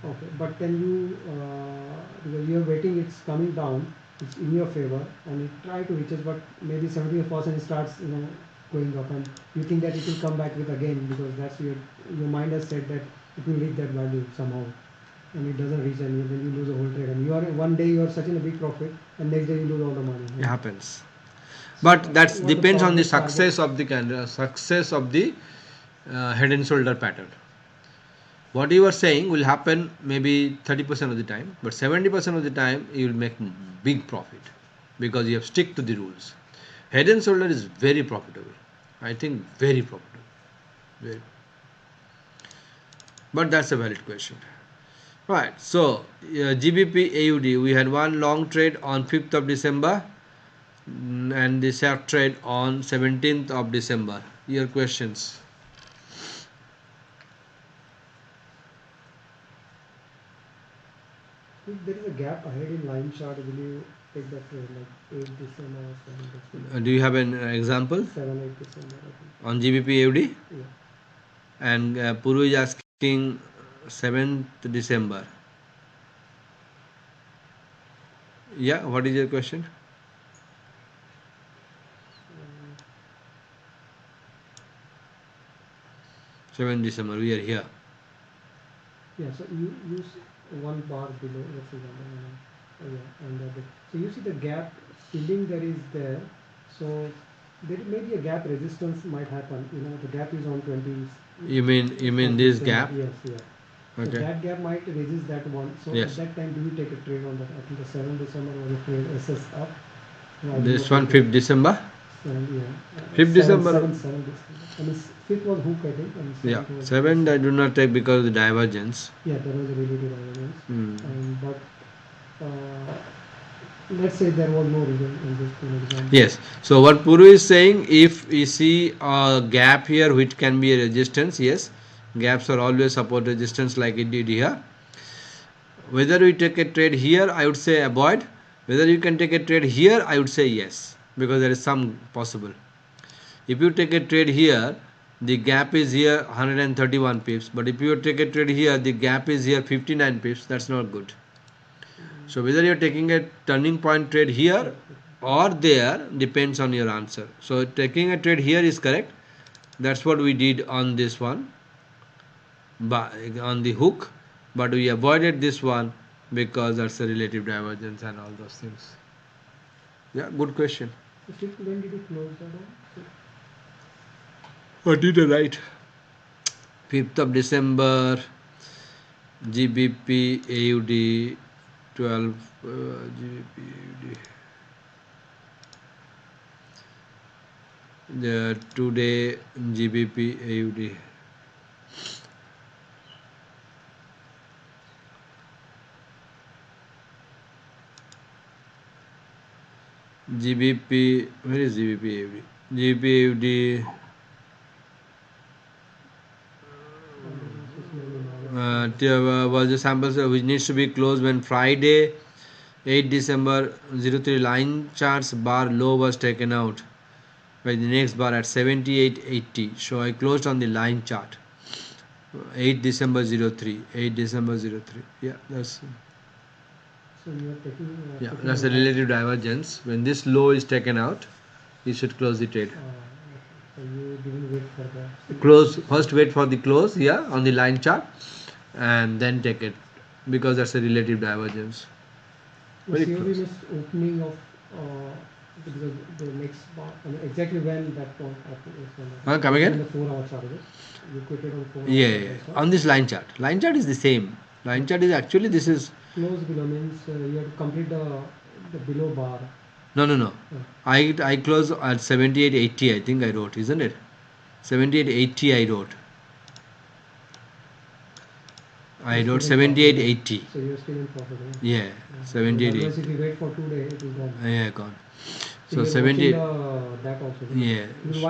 okay. But then because you are waiting, it's coming down, it's in your favor, and you try to reach it, but maybe 70% it starts, going up, and you think that it will come back with again because that's your mind has said that it will reach that value somehow, and it doesn't reach, and then you lose a whole trade, and you are one day you are such in a big profit, and next day you lose all the money. It happens. But that What depends on the target? success of the head and shoulder pattern. What you are saying will happen maybe 30% of the time, but 70% of the time you will make big profit because you have stick to the rules. Head and shoulder is very profitable. I think very profitable. Very. But that's a valid question. Right. So GBP AUD, we had one long trade on 5th of December and the short trade on 17th of December. Your questions. If there is a gap ahead in line chart, will you take that trade like 8 December or 7 December? Do you have an example 7, 8 December, I think. on GBP AUD? Yeah. And Puru is asking 7th December. Yeah, what is your question? 7th December, we are here. Yeah, so you use one bar below, let's say, and so you see the gap filling that is there. So there may be a gap resistance might happen. The gap is on 20. You mean this gap? Yes, yeah. So Okay. that gap might resist that one. So Yes. at that time, do you take a trade on that? I think the 7th December was a trade SS up. This one, 5th December? Yeah. 5th December? 7 December. I mean, 5th was hook, I think. And Yeah, 7th was 7th I do not take because of the divergence. Yeah, there was a relative divergence. Hmm. But let's say there was no reason in this example. Yes. So what Puru is saying, if we see a gap here which can be a resistance, yes, gaps are always support resistance like it did here. Whether we take a trade here, I would say avoid. Whether you can take a trade here, I would say yes, because there is some possible. If you take a trade here, the gap is here 131 pips, but if you take a trade here, the gap is here 59 pips. That's not good. So whether you're taking a turning point trade here or there depends on your answer. So taking a trade here is correct. That's what we did on this one, on the hook, but we avoided this one because that's a relative divergence and all those things. Yeah, good question. So when did you close that one? What did I write? 5th of December, GBP AUD 12 GBP AUD. The today GBP AUD. GBP, where is GBP AUD? GBP AUD was the samples which needs to be closed when Friday 8 December 03 line charts bar low was taken out by the next bar at 78.80. So I closed on the line chart 8 December 03. 8 December 03. Yeah, that's So you are taking. that's the relative divergence. When this low is taken out, you should close the trade. So you didn't wait for the Close first, wait for the close on the line chart, and then take it, because that's a relative divergence. Very COB close. missed opening of because the next bar, exactly when that point happened. Come again? The 4-hour chart, is it? You quoted on 4 Yeah, hours. yeah. On this line chart. Line chart is the same. Line chart is actually, this is Close below means you have to complete the below bar. no. I close at 78.80. I think I wrote, isn't it? 78.80 I wrote. I wrote 78.80. So you're still in profit. Yeah, 78.80. Otherwise, if you wait for 2 days, it is gone. Yeah, gone. So you're 78. watching that also. Yeah. Because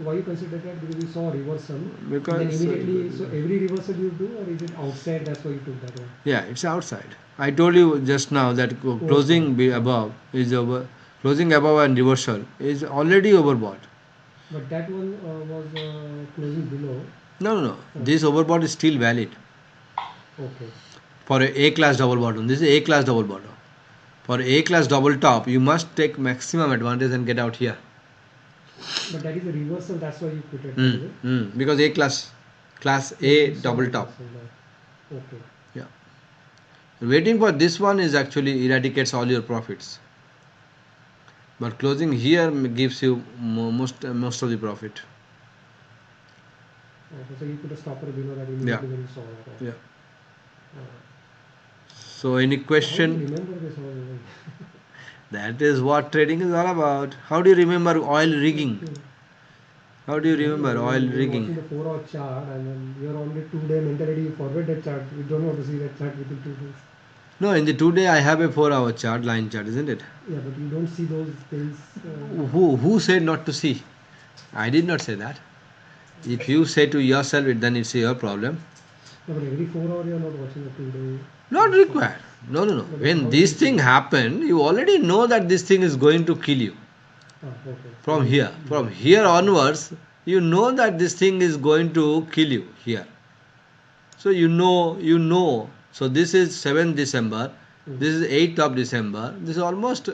why you consider that? Because you saw reversal. Because then immediately, so every reversal you do, or is it outside? That's why you took that one. yeah, it's outside. I told you just now that closing above is over. Closing above and reversal is already overbought. But that one was closing below. No. This overbought is still valid. Okay. For a class double bottom. This is A class double bottom. For A class double top, you must take maximum advantage and get out here. But that is a reversal. That's why you put it. Because A class A double top. Okay. Yeah. Waiting for this one is actually eradicates all your profits. But closing here gives you most of the profit. Okay, so you put a stopper below that immediately when you saw that. Yeah. So any question? How do you remember this all? That is what trading is all about. How do you remember oil rigging? How do you remember oil rigging? You're watching the 4-hour chart and then you're on the 2-day mentality, you forward that chart. You don't want to see that chart within 2 days. No, in the 2-day I have a 4-hour chart, line chart, isn't it? Yeah, but you don't see those things. Who said not to see? I did not say that. If you say to yourself it, then it's your problem. No, but every 4 hour you're not watching a 2-day. Not required. No. When this thing happen, you already know that this thing is going to kill you. Okay. From here onwards, you know that this thing is going to kill you here. So you know. So this is 7th December. This is 8th of December. This is almost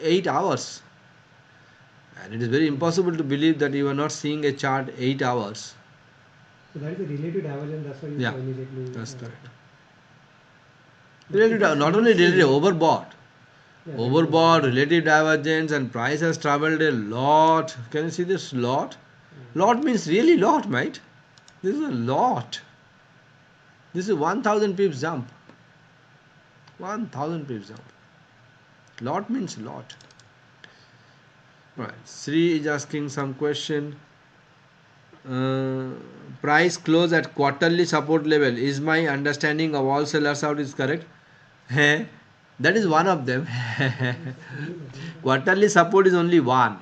8 hours. And it is very impossible to believe that you are not seeing a chart 8 hours. So that is a relative divergence. That's why you saw immediately. That's correct. Not only relative, overbought. Overbought, relative divergence, and price has traveled a lot. Can you see this lot? Lot means really lot, mate. This is a lot. This is 1000 pips jump. 1000 pips jump. Lot means lot. Right. Sri is asking some question. Price close at quarterly support level. Is my understanding of all sellers out is correct? That is one of them. Quarterly support is only one.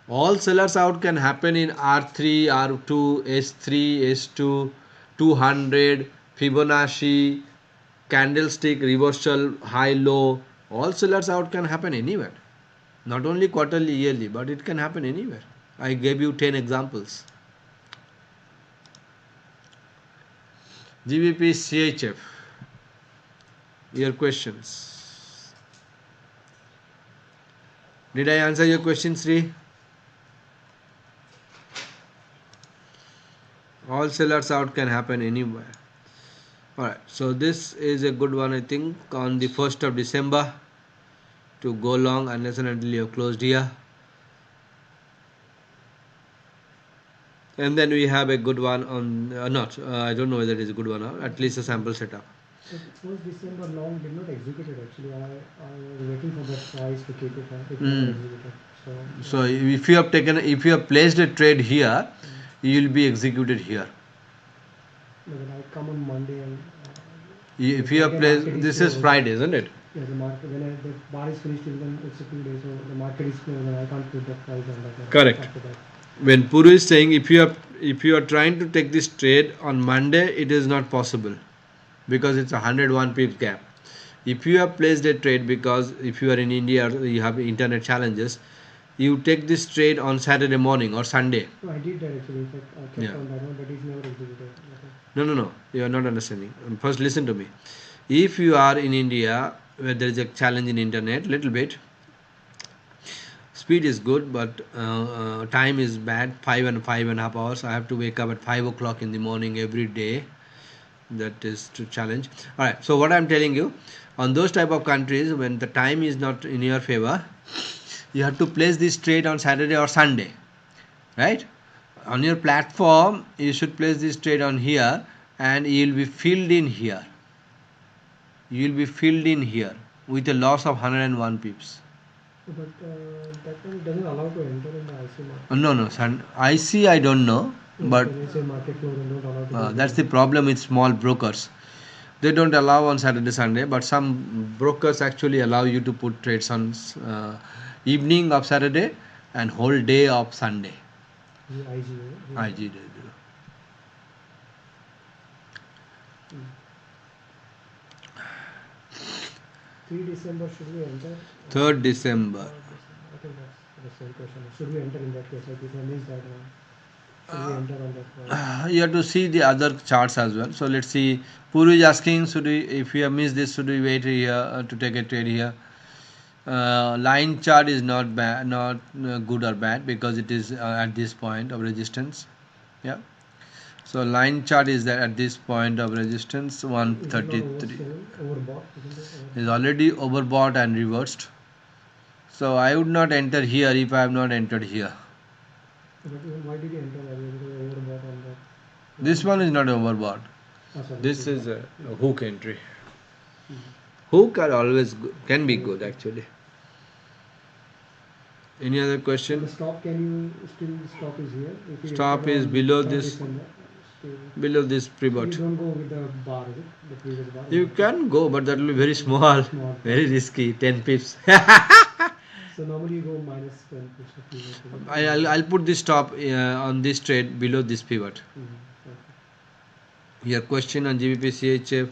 All sellers out can happen in R3, R2, S3, S2, 200, Fibonacci, Candlestick, reversal, high, low. All sellers out can happen anywhere. Not only quarterly, yearly, but it can happen anywhere. I gave you 10 examples. GBP, CHF. Your questions. Did I answer your question, Sri? All sellers out can happen anywhere. Alright, so this is a good one, I think, on the 1st of December to go long unless and until you have closed here. And then we have a good one on not I don't know whether it is a good one or at least a sample setup. So 1st December long did not execute it actually. I was waiting for that price to keep it. It never executed. So if you have placed a trade here, you will be executed here. When I come on Monday and If you have placed, this is Friday, isn't it? yeah, the market when the bar is finished, even it's a 2 days, so the market is closed and I can't put the price on that. Correct. After that. When Puru is saying if you are trying to take this trade on Monday, it is not possible because it's a 101 pips gap. If you have placed a trade, because if you are in India or you have internet challenges, you take this trade on Saturday morning or Sunday. No, I did that actually. In fact, I kept Yeah. on that one, but it's never executed. No. You are not understanding. First, listen to me. If you are in India where there is a challenge in internet, little bit, speed is good, but time is bad. 5.5 hours. I have to wake up at 5 o'clock in the morning every day. That is to challenge. All right. So what I'm telling you, on those type of countries, when the time is not in your favor, you have to place this trade on Saturday or Sunday, right? On your platform, you should place this trade on here, and you will be filled in here. You will be filled in here with a loss of 101 pips. But that one doesn't allow to enter in the IC market. No. IC I don't know, but When I say market close and don't allow to that's the problem with small brokers. They don't allow on Saturday, Sunday, but some brokers actually allow you to put trades on evening of Saturday and whole day of Sunday. the IGA. IG they do. 3 December should we enter? 3rd December. I think that's the same question. Should we enter in that case? Like if I miss that one, should we enter on that one? You have to see the other charts as well. So let's see. Puru is asking, should we, if we have missed this, should we wait here to take a trade here? Line chart is not bad, not good or bad, because it is at this point of resistance. Yeah. So line chart is that at this point of resistance 133 Overbought, is already overbought and reversed. So I would not enter here if I have not entered here. But why did you enter earlier? Because overbought on that. This one is not overbought. Sorry, This is a hook entry. Hook are always good, can be good actually. Any other The question? stop, can you still stop is here? If you Stop enter is on below 3rd this, December, still, below this you pivot. don't go with the bar, is it? The previous bar. You can go, but that will be very small, very risky. 10 pips. So normally you go minus 10 percent. I'll put this stop on this trade below this pivot. Your question on GBP CHF.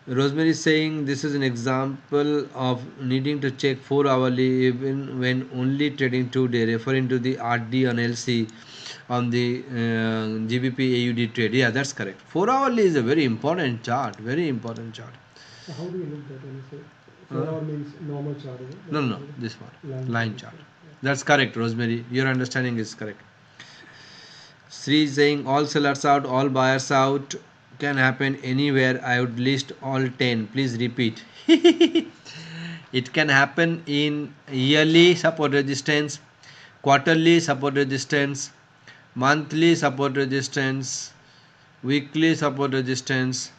Rosemary is saying this is an example of needing to check 4 hourly even when only trading 2 day, referring to the RD on LC on the GBP AUD trade. Yeah, that's correct. 4 hourly is a very important chart. Very important chart. So how do you look that when you say 4 hour means normal chart? Is it? No, this one. Line chart. That's correct, Rosemary. Your understanding is correct. Sri is saying all sellers out, all buyers out. Can happen anywhere. I would list all 10. Please repeat. It can happen in yearly support resistance, quarterly support resistance, monthly support resistance, weekly support resistance,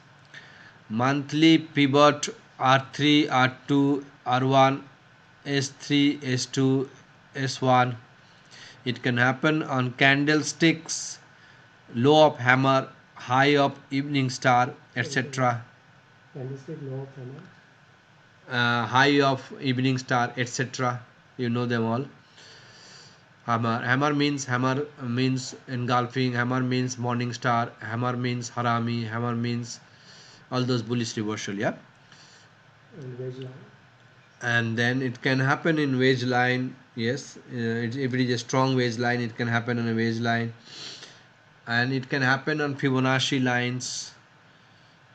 monthly pivot R3, R2, R1, S3, S2, S1. It can happen on candlesticks, low of hammer, high of evening star, etc. Candlestick, low of hammer. High of evening star, etc. You know them all. Hammer means engulfing. Hammer means morning star. Hammer means harami. Hammer means all those bullish reversal. Yeah. And wedge line. And then it can happen in wedge line. Yes, if it is a strong wedge line, it can happen on a wedge line, and it can happen on Fibonacci lines.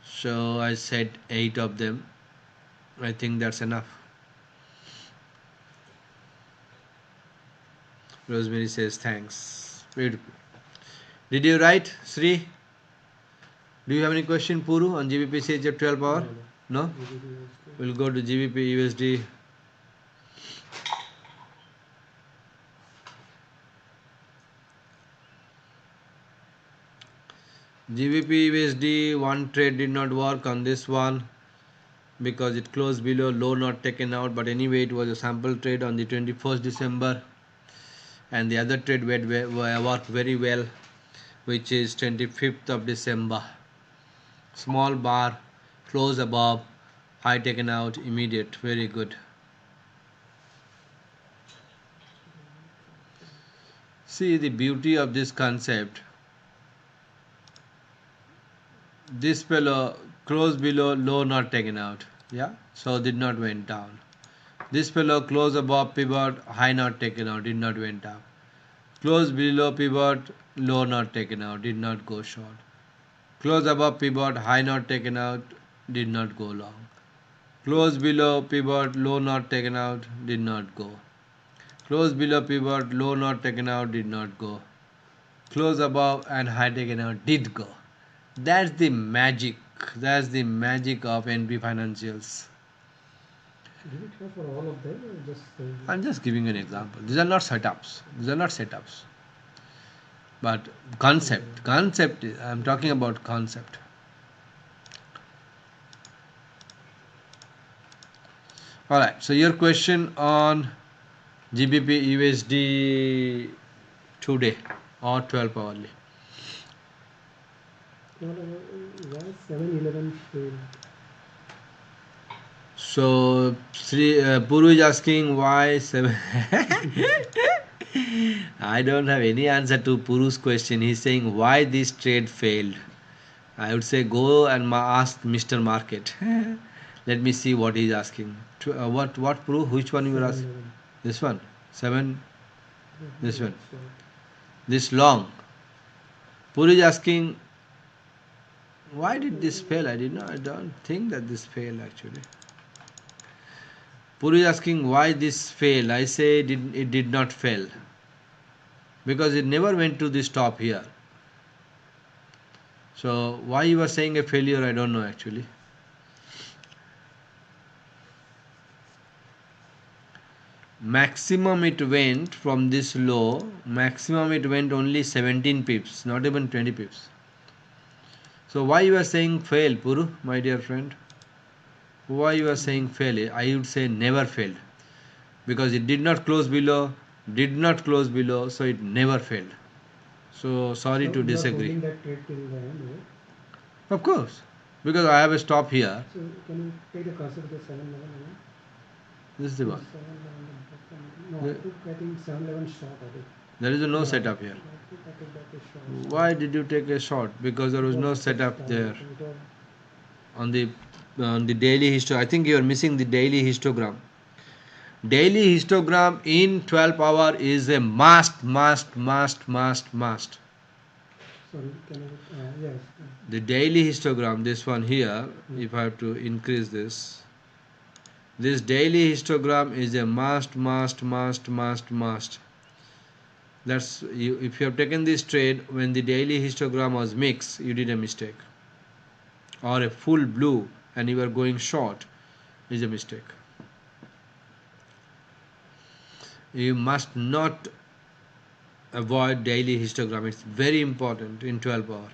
So I said 8 of them. I think that's enough. Rosemary says thanks. Beautiful. Did you write, Sri? Do you have any question, Puru, on GBP CHF 12 hour? No? We'll go to GBP USD. GBP USD, one trade did not work on this one because it closed below low not taken out, but anyway it was a sample trade on the 21st December, and the other trade worked very well, which is 25th of December. Small bar, close above, high taken out, immediate, very good. See the beauty of this concept. This fellow closed below low not taken out, yeah, so did not went down. This fellow closed above pivot, high not taken out, did not went up. Close below pivot, low not taken out, did not go short. Close above pivot, high not taken out, did not go long. Close below pivot, low not taken out, did not go. Close below pivot, low not taken out, did not go. Close above and high taken out, did go. That's the magic. That's the magic of NP Financials. Did it have for all of them or just I'm just giving you an example. These are not setups. These are not setups. But concept. Concept. I'm talking about concept. Alright. So your question on GBP USD today or 12 hourly. why 7-11 failed? So Puru is asking why 7. I don't have any answer to Puru's question. He's saying why this trade failed. I would say go and ask Mr. Market. Let me see what he's asking. What Puru? Which one you were asking? 7-11. This one. 7. This one. So, This long. Puru is asking why did this fail? I don't think that this failed actually. Puru is asking why this failed. I say it did not fail because it never went to this top here. So why you are saying a failure, I don't know actually. Maximum it went from this low, maximum it went only 17 pips, not even 20 pips. So why you are saying fail, Puru, my dear friend? Why you are saying fail? I would say never failed because it did not close below, so it never failed. So sorry to you are disagree. holding that trade till the end, right? Of course, because I have a stop here. So can you take the cursor to the 7-11 again? This is the one. 7-11. No, I took I think 7-11 short. I think. There is no Yeah, setup here. I think I took that as short. Why did you take a short? Because there was no setup there on the daily histogram. I think you are missing the daily histogram. Daily histogram in 12 hour is a must. Sorry, can you? Yes. The daily histogram, this one here, if I have to increase this daily histogram is a must. That's you. If you have taken this trade when the daily histogram was mixed, you did a mistake. Or a full blue and you are going short is a mistake. You must not avoid daily histogram. It's very important in 12 hour.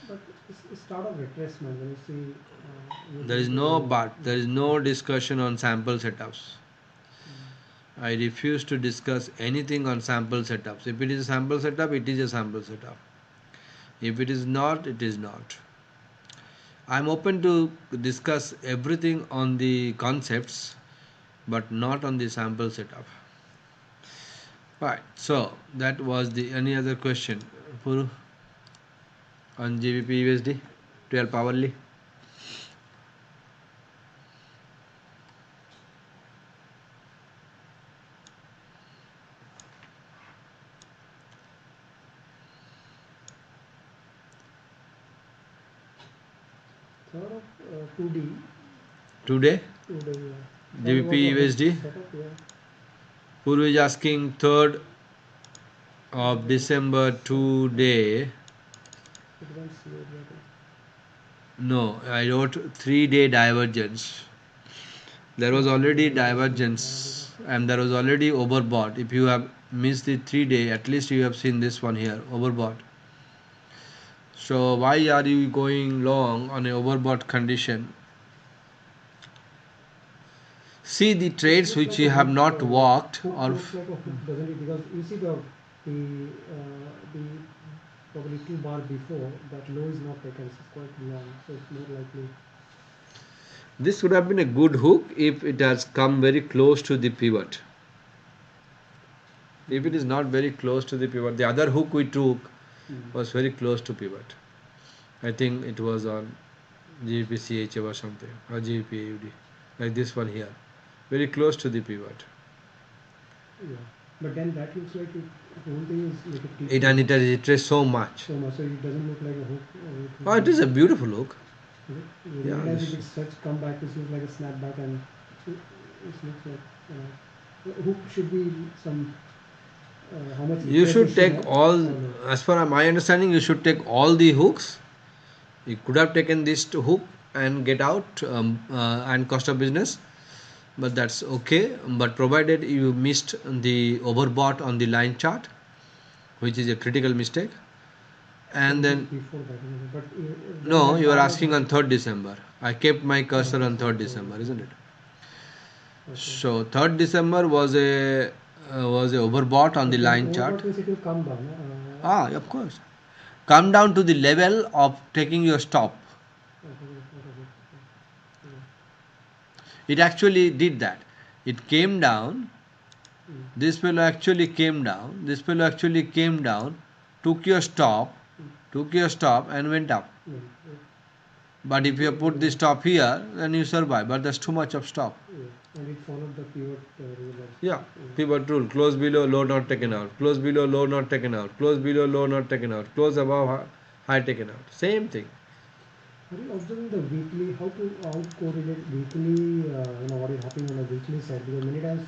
But it's start of retracement when you see. There is no but. There is no discussion on sample setups. I refuse to discuss anything on sample setups. If it is a sample setup, it is a sample setup. If it is not, it is not. I am open to discuss everything on the concepts, but not on the sample setup. Right. So that was the any other question, Puru, on GBP USD 12 hourly. Sort of 2D. Today, 2D. GBP USD. Setup, yeah. Puru is asking 3rd of December today. It went slow, No, I wrote 3-day divergence. There was already divergence and there was already overbought. If you have missed the 3 day, at least you have seen this one here, overbought. So why are you going long on a overbought condition? See the trades which you have not walked Hook or looks like a hook, doesn't it? Because you see the probably 2 bar before that low is not taken. It's quite long, so it's more likely. this would have been a good hook if it has come very close to the pivot. If it is not very close to the pivot, the other hook we took was very close to pivot. I think it was on GBP or something, or GBP like this one here, very close to the pivot. Yeah, but then that looks like it. The whole thing is like a It and it has retraced so much. so much, so it doesn't look like a hook. Oh, it is a beautiful hook. Yeah, Yeah, if this- it's such comeback, it looks like a snapback, and it looks like the hook should be some. How much? You should retracement take have? all, No. as per my understanding, you should take all the hooks. You could have taken this to hook and get out and cost of business, but that's okay. But provided you missed the overbought on the line chart, which is a critical mistake, and then Before that, but no, that you are bar asking was- on 3rd December. I kept my cursor on 3rd December, isn't it? Okay. So 3rd December was a overbought on the line chart. Overbought means it will come down. Ah, of course. Come down to the level of taking your stop. It actually did that. It came down. This fellow actually came down. This fellow actually came down, took your stop, and went up. But if you put the stop here, then you survive. But there's too much of stop. And it followed the pivot rule also. Yeah, pivot rule. Close below, low not taken out. Close below, low not taken out. Close below, low not taken out. Close above, high taken out. Same thing. Are you observing the weekly, how to correlate weekly, what is happening on the weekly side? Because many times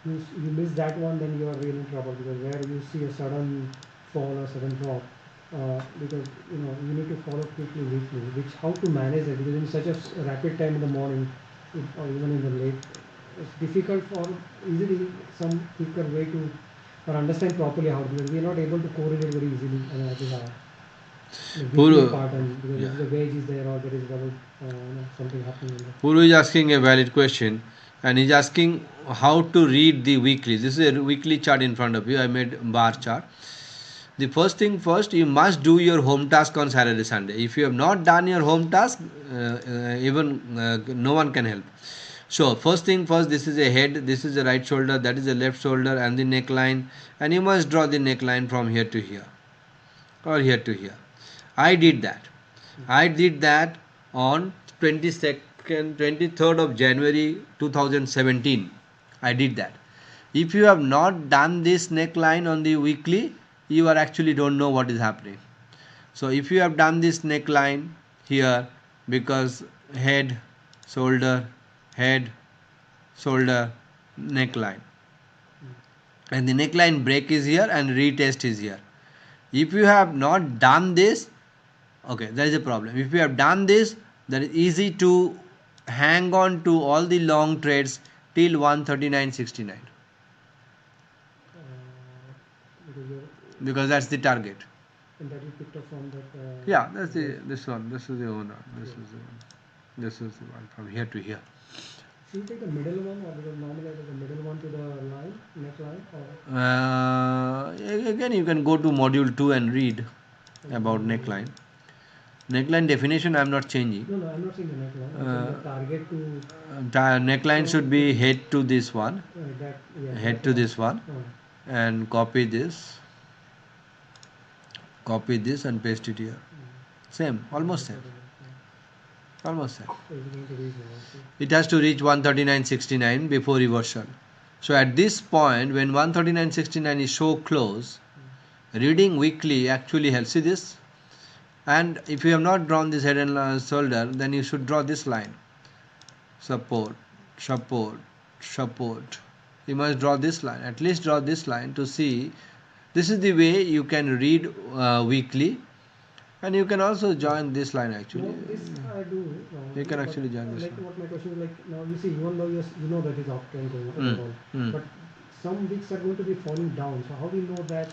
you miss that one, then you are really in trouble, because where you see a sudden fall or sudden drop, because you need to follow quickly weekly, which how to manage it, because in such a rapid time in the morning or even in the late, it's difficult for easily some quicker way to or understand properly how, because we are not able to correlate very easily. That is our the weekly Puru, part, and because yeah. if the wage is there or there is double something happening in the Puru is asking a valid question, and he's asking how to read the weekly. This is a weekly chart in front of you. I made bar chart. The first thing first, you must do your home task on Saturday, Sunday. If you have not done your home task, no one can help. So first thing first, this is a head, this is a right shoulder, that is a left shoulder, and the neckline, and you must draw the neckline from here to here or here to here. I did that. I did that on 23rd of January 2017. I did that. If you have not done this neckline on the weekly, you are actually don't know what is happening. So if you have done this neckline here, because head, shoulder, neckline, and the neckline break is here and retest is here. If you have not done this, okay, there is a problem. If you have done this, then it's easy to hang on to all the long trades till 139.69, because you're, because that's the target. and that you picked up from that. Yeah, that's this one. This is the owner. This is the one from here to here. Should you take the middle one, or because normally I take the middle one to the line, neckline, or Again, you can go to module 2 and read about neckline. Neckline definition I am not changing. no, I'm not saying the neckline. I'm saying the target to Neckline should be head to this one, that. Yeah, head that to this one, Oh, and copy this and paste it here. Same, almost same. Almost same. so it's going to reach now, okay. It has to reach 139.69 before reversal. So at this point, when 139.69 is so close, reading weekly actually helps. See this? And if you have not drawn this head and shoulder, then you should draw this line. Support. You must draw this line. At least draw this line to see. This is the way you can read weekly. And you can also join this line actually. No, this I do. You can actually join this Like one. what my question is, like now you see, even though you know that is uptrend going on, but some weeks are going to be falling down. So how we know that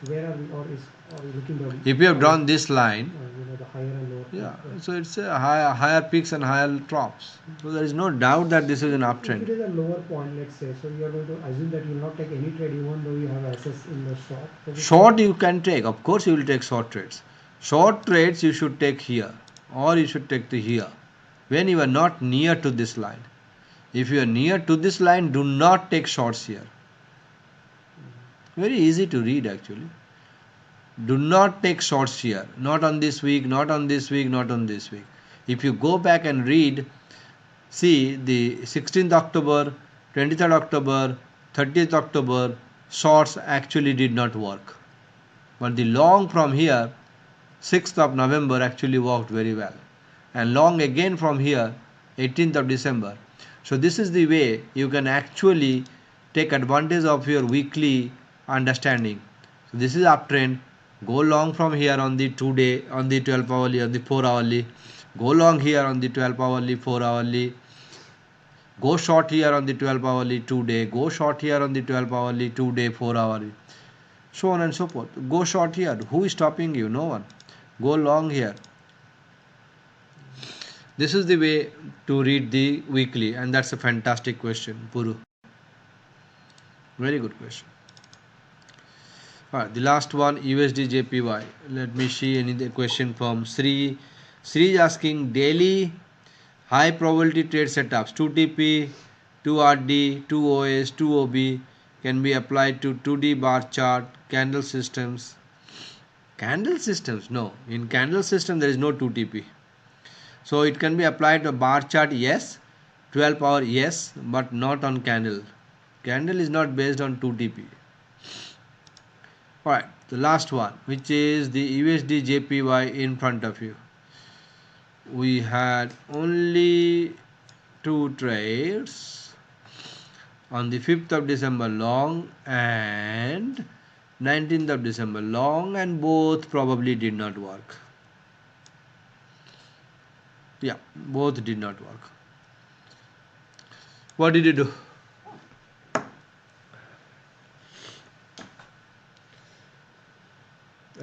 where are we, or are we looking the If you have drawn this line, the higher and lower? yeah, so it's a higher peaks and higher drops. So there is no doubt that this is an If uptrend. it is a lower point, let's say, so you are going to assume that you will not take any trade even though you have access in the short position? Short you can take, of course you will take short trades. Short trades you should take here, or you should take to here when you are not near to this line. If you are near to this line, do not take shorts here. Very easy to read actually. Do not take shorts here, not on this week, not on this week, not on this week. If you go back and read, see the 16th October, 23rd October, 30th October, shorts actually did not work. But the long from here, 6th of November actually worked very well. And long again from here, 18th of December. So this is the way you can actually take advantage of your weekly understanding. So this is uptrend. Go long from here on the 2-day, on the 12 hourly, on the 4 hourly. Go long here on the 12 hourly, 4 hourly. Go short here on the 12 hourly, 2-day. Go short here on the 12 hourly, 2-day, 4 hourly. So on and so forth. Go short here. Who is stopping you? No one. Go long here. This is the way to read the weekly, and that's a fantastic question, Puru. Very good question. Alright, the last one, USD JPY. Let me see any question from Sri. Sri is asking daily high probability trade setups 2TP, 2RD, 2OS, 2OB can be applied to 2D bar chart, candle systems. Candle systems? No. In candle system there is no 2TP. So it can be applied to bar chart, yes. 12 hour, yes, but not on candle. Candle is not based on 2TP. Alright, the last one, which is the USD JPY in front of you. We had only two trades on the 5th of December long and 19th of December long, and both probably did not work. Yeah, both did not work. What did you do?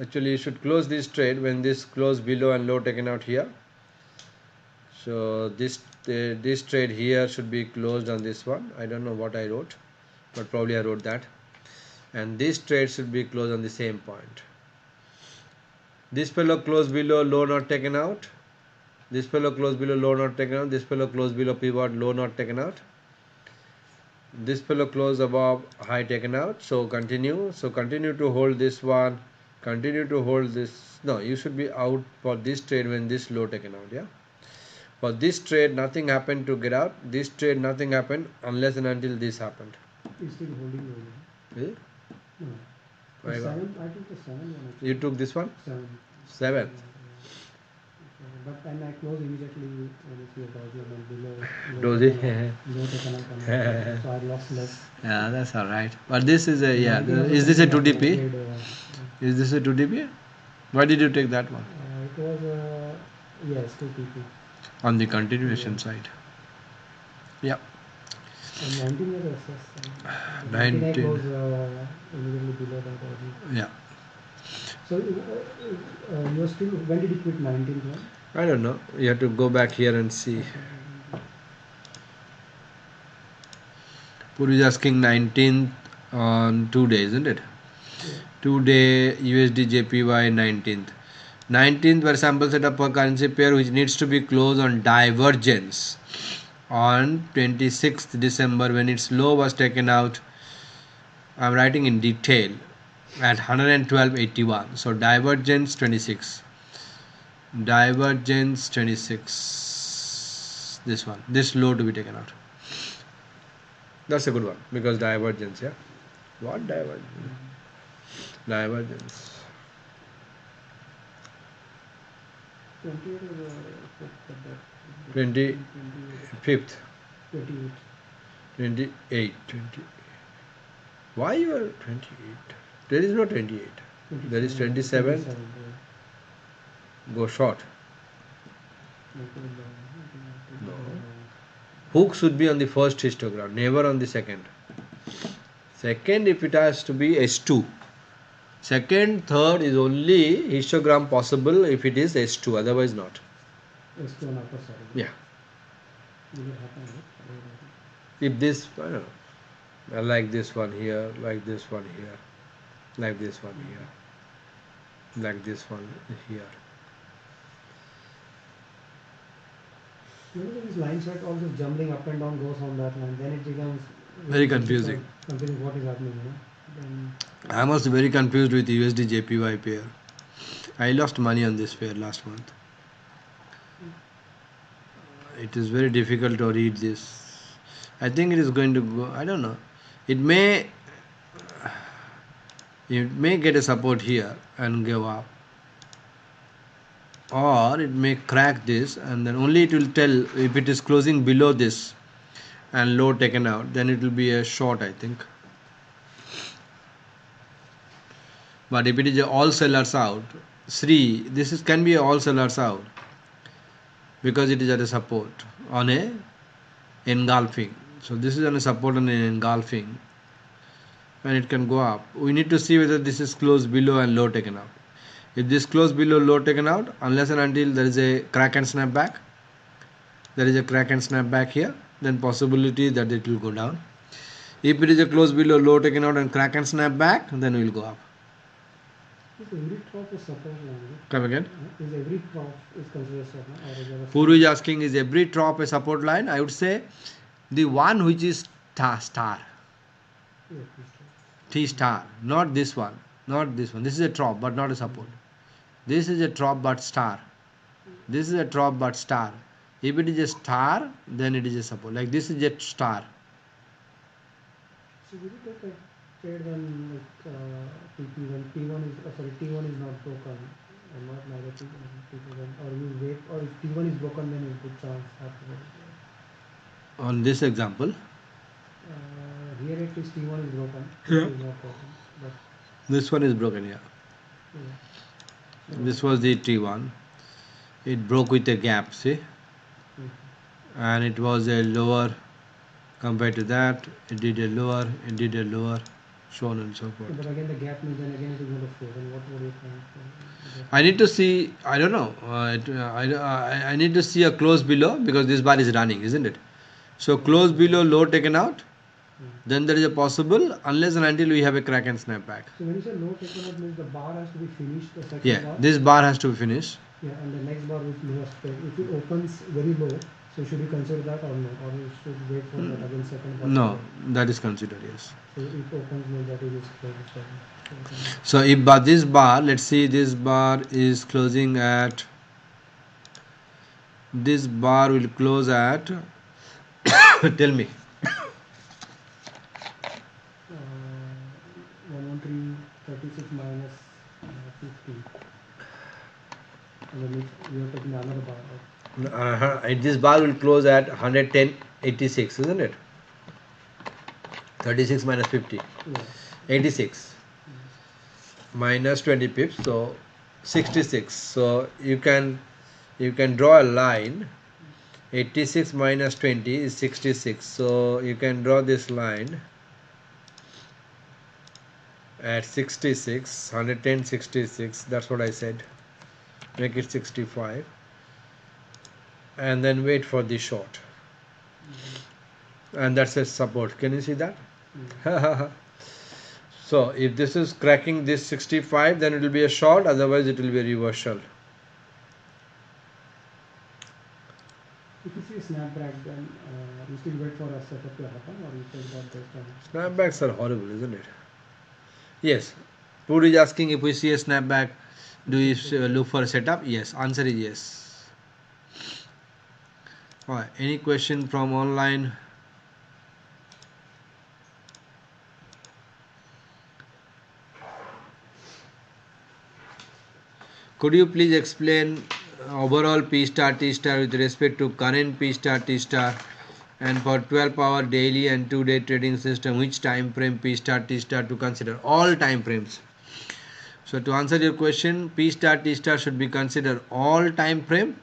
Actually, you should close this trade when this close below and low taken out here. So this trade here should be closed on this one. I don't know what I wrote, but probably I wrote that. And this trade should be closed on the same point. This fellow closed below, low not taken out. This fellow closed below, low not taken out. This fellow closed below pivot, low not taken out. This fellow closed above, high taken out. So continue. So continue to hold this one. Continue to hold this. No, you should be out for this trade when this low taken out. Yeah. For this trade, nothing happened to get out. This trade, nothing happened unless and until this happened. You're still holding over. Is it? No. Why The not? seven, I took the 7 one. Actually. You took this one? 7. 7. But then I closed immediately when it's your doji and below. Doji? Low taken out. So I lost less. Yeah, that's all right. But this is a, yeah, is this a 2DP? Is this a 2DP? Why did you take that one? It was, yes, 2PP. On the continuation side. Yeah. And 19 was SS. 19 was immediately below that doji. Yeah. So you're still, when did you quit 19th one? I don't know. You have to go back here and see. Puri is asking 19th on 2 days, isn't it? Yeah. 2-day USD JPY 19th. 19th were sample setup per currency pair which needs to be closed on divergence on 26th December when its low was taken out. I'm writing in detail at 112.81. So divergence 26. Divergence 26. This one. This low to be taken out. That's a good one because divergence, yeah. What divergence? Divergence. 25th. 28. Why you are 28? There is no 28. There is 27. Go short. No. Hook should be on the first histogram, never on the second. Second, if it has to be S2. Second, third is only histogram possible if it is S2, otherwise not. S2 on upper side. Yeah. Will it happen, right? If this, I don't know, like this one here, like this one here, like this one here, like this one here. Maybe these lines are all just jumbling up and down goes on that line, then it becomes Very confusing. Confusing what is happening, you know. Then I was very confused with USD JPY pair. I lost money on this pair last month. It is very difficult to read this. I think it is going to go, I don't know. It may get a support here and go up, or it may crack this, and then only it will tell if it is closing below this and low taken out, then it will be a short, I think. But if it is a all sellers out, Sri, this is can be a all sellers out because it is at a support on a engulfing. So this is on a support on an engulfing, and it can go up. We need to see whether this is closed below and low taken out. If this close below, low taken out, unless and until there is a crack and snap back, there is a crack and snap back here, then possibility that it will go down. If it is a close below, low taken out and crack and snap back, then we will go up. is every crop is support line? Come again. Is every crop is considered support, or is there a Puru is asking, is every drop a support line? I would say the one which is star. Yeah, please try. T star, not this one, not this one. This is a drop but not a support. This is a drop but star. This is a drop but star. If it is a star, then it is a support. Like this is a star. So will you take a trade when like TP when T1 is T1 is not broken and not neither T1 or you wait, or if T1 is broken then you good chance have to go. On this example, Here at least T1 is broken. Yeah. T2 is not broken. But this one is broken here. yeah. This was the T1. It broke with a gap, see? Mhm. And it was a lower compared to that. It did a lower, it did a lower, so on and so forth. But again the gap means then again it is going to flow. Then what would you think? I need to see, I don't know, I need to see a close below because this bar is running, isn't it? So close below, low taken out, then there is a possible, unless and until we have a crack and snap back. So when you say low taken out means the bar has to be finished, the second Yeah, bar. this bar has to be finished. Yeah, and the next bar which you have spread. If it opens very low, so should you consider that or no? Or you should wait for that again second bar? No, that is considered, yes. So if opens means that it is closed. So if by this bar, let's see, this bar is closing at, this bar will close at, tell me, 113.36 minus 50. And then you are taking another bar. Right? this bar will close at 110.86, isn't it? 36 minus 50, Yeah. 86 minus 20 pips, so 66. So you can draw a line. 86 minus 20 is 66. So you can draw this line at 66, 110, 66. That's what I said. Make it 65, and then wait for the short. And that's a support. Can you see that? So if this is cracking this 65, then it will be a short, otherwise it will be a reversal. If you see a snapback, then you still wait for a setup to happen, or you take that based on. Snapbacks are horrible, isn't it? Yes. Puru is asking, if we see a snapback, do you look for a setup? Yes. Answer is yes. Alright. Any question from online? Could you please explain overall P star T star with respect to current P star T star, and for 12-hour daily and 2-day trading system, which time frame P star T star to consider? All time frames. So to answer your question, P star T star should be considered all time frame,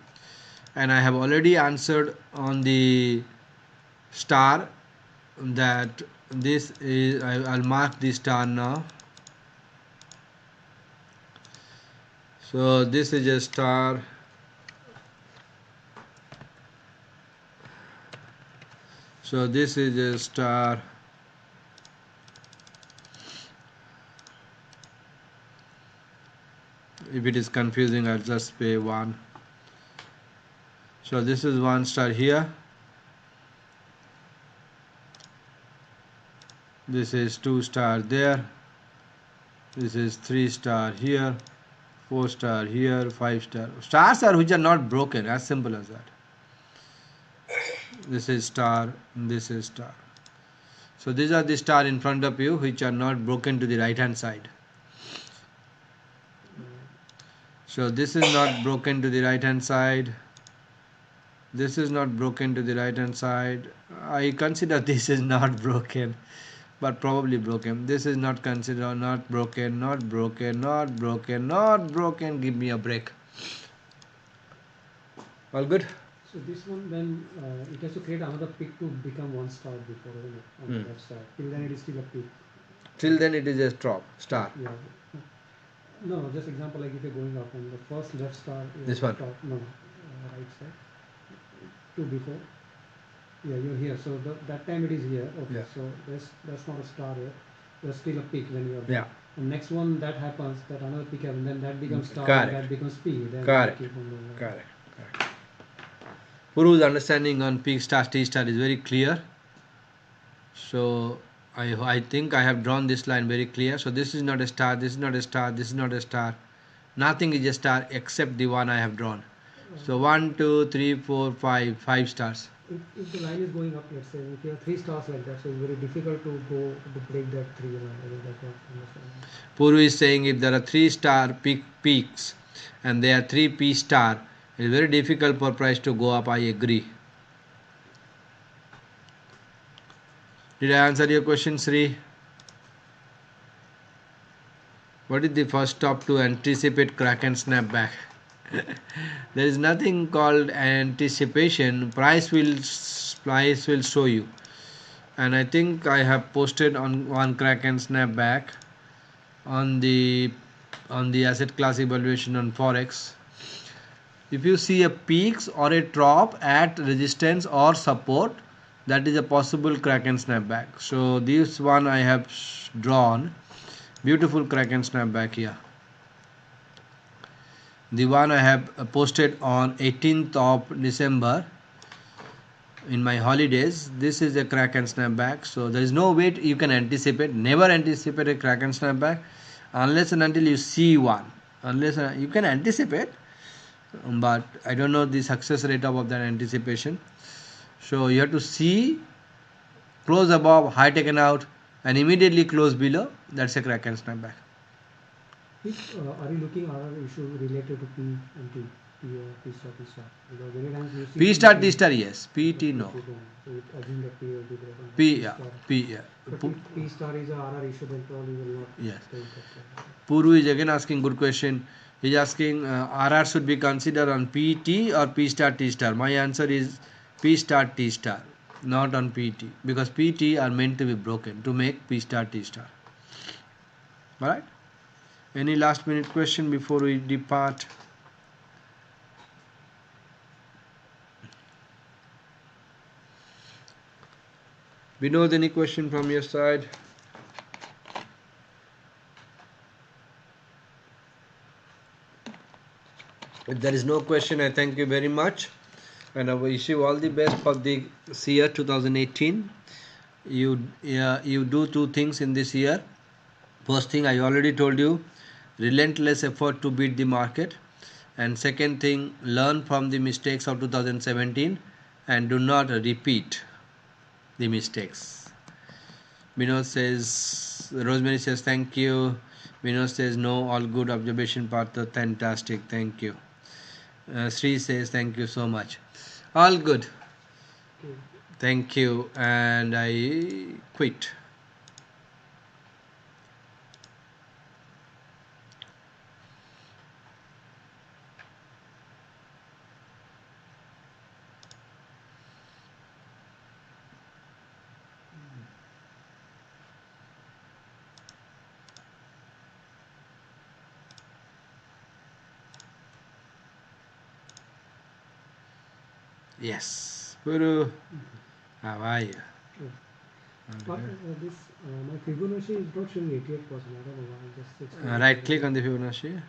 and I have already answered on the star that this is, I'll mark the star now. So this is a star. So this is a star. If it is confusing, I'll just pay 1. So this is 1 star here. This is 2 star there. This is 3 star here. 4 star here. 5 star. Stars are which are not broken. As simple as that. This is star. This is star. So these are the star in front of you which are not broken to the right hand side. So this is not broken to the right hand side. This is not broken to the right hand side. I consider this is not broken, but probably broken. This is not considered not broken, not broken, not broken, not broken. Give me a break. All good? So this one, then it has to create another peak to become 1 star before, isn't it? On the left side. Till then it is still a peak. Till then it is a drop, star. Yeah. No, just example, like if you're going up and the first left star is This one? top, no, right side. 2 before. Yeah, you're here. So that time it is here. Okay. Yeah. So that's not a star here. There's still a peak when you're Yeah. And next one that happens, that another peak happens, then that becomes star, Correct. and that becomes peak. Then Correct. keep on going. Correct. Puru's understanding on peak star, T star is very clear. So I think I have drawn this line very clear. So this is not a star, this is not a star, this is not a star. Nothing is a star except the one I have drawn. So 1, 2, 3, 4, 5 stars. If the line is going up, let's say, if you have 3 stars like that, so it's very difficult to go to break that 3 line. I think that's what I understand. Puru is saying if there are 3 star peaks and there are 3 P star, it is very difficult for price to go up. I agree. Did I answer your question, Sri? What is the first stop to anticipate crack and snap back? There is nothing called anticipation. Price will show you. And I think I have posted on one crack and snap back on the asset class evaluation on Forex. If you see a peaks or a drop at resistance or support, that is a possible crack and snap back. So this one I have drawn. Beautiful crack and snap back here. The one I have posted on 18th of December in my holidays. This is a crack and snap back. So there is no way you can anticipate. Never anticipate a crack and snap back unless and until you see one. Unless you can anticipate, but I don't know the success rate of that anticipation. So you have to see close above, high taken out, and immediately close below. That's a crack and snap back. Are you looking at other issue related to P and T, P or P star, P star? Because many times you see P star, T star, yes. P, T, no. So it assume that P will be there. P, yeah. P, yeah. But if P star is a RR issue, then probably will not. Yes. stay in touch. Puru is again asking good question. He is asking RR should be considered on PT or P star, T star. My answer is P star, T star, not on PT, because PT are meant to be broken to make P star, T star. Alright? Any last minute question before we depart? Vinod, any question from your side? If there is no question, I thank you very much, and I wish you all the best for the year 2018. You do 2 things in this year. First thing, I already told you, relentless effort to beat the market, and second thing, learn from the mistakes of 2017 and do not repeat the mistakes. Vinod says, Rosemary says thank you. Vinod says no, all good observation, Partha, fantastic, thank you. Sri says thank you so much. All good. Okay. Thank you, and I quit. Yes. Guru, how are you? Yeah. But this my Fibonacci is not showing 88%. I don't know why. Just 60 Right click on 70. the Fibonacci.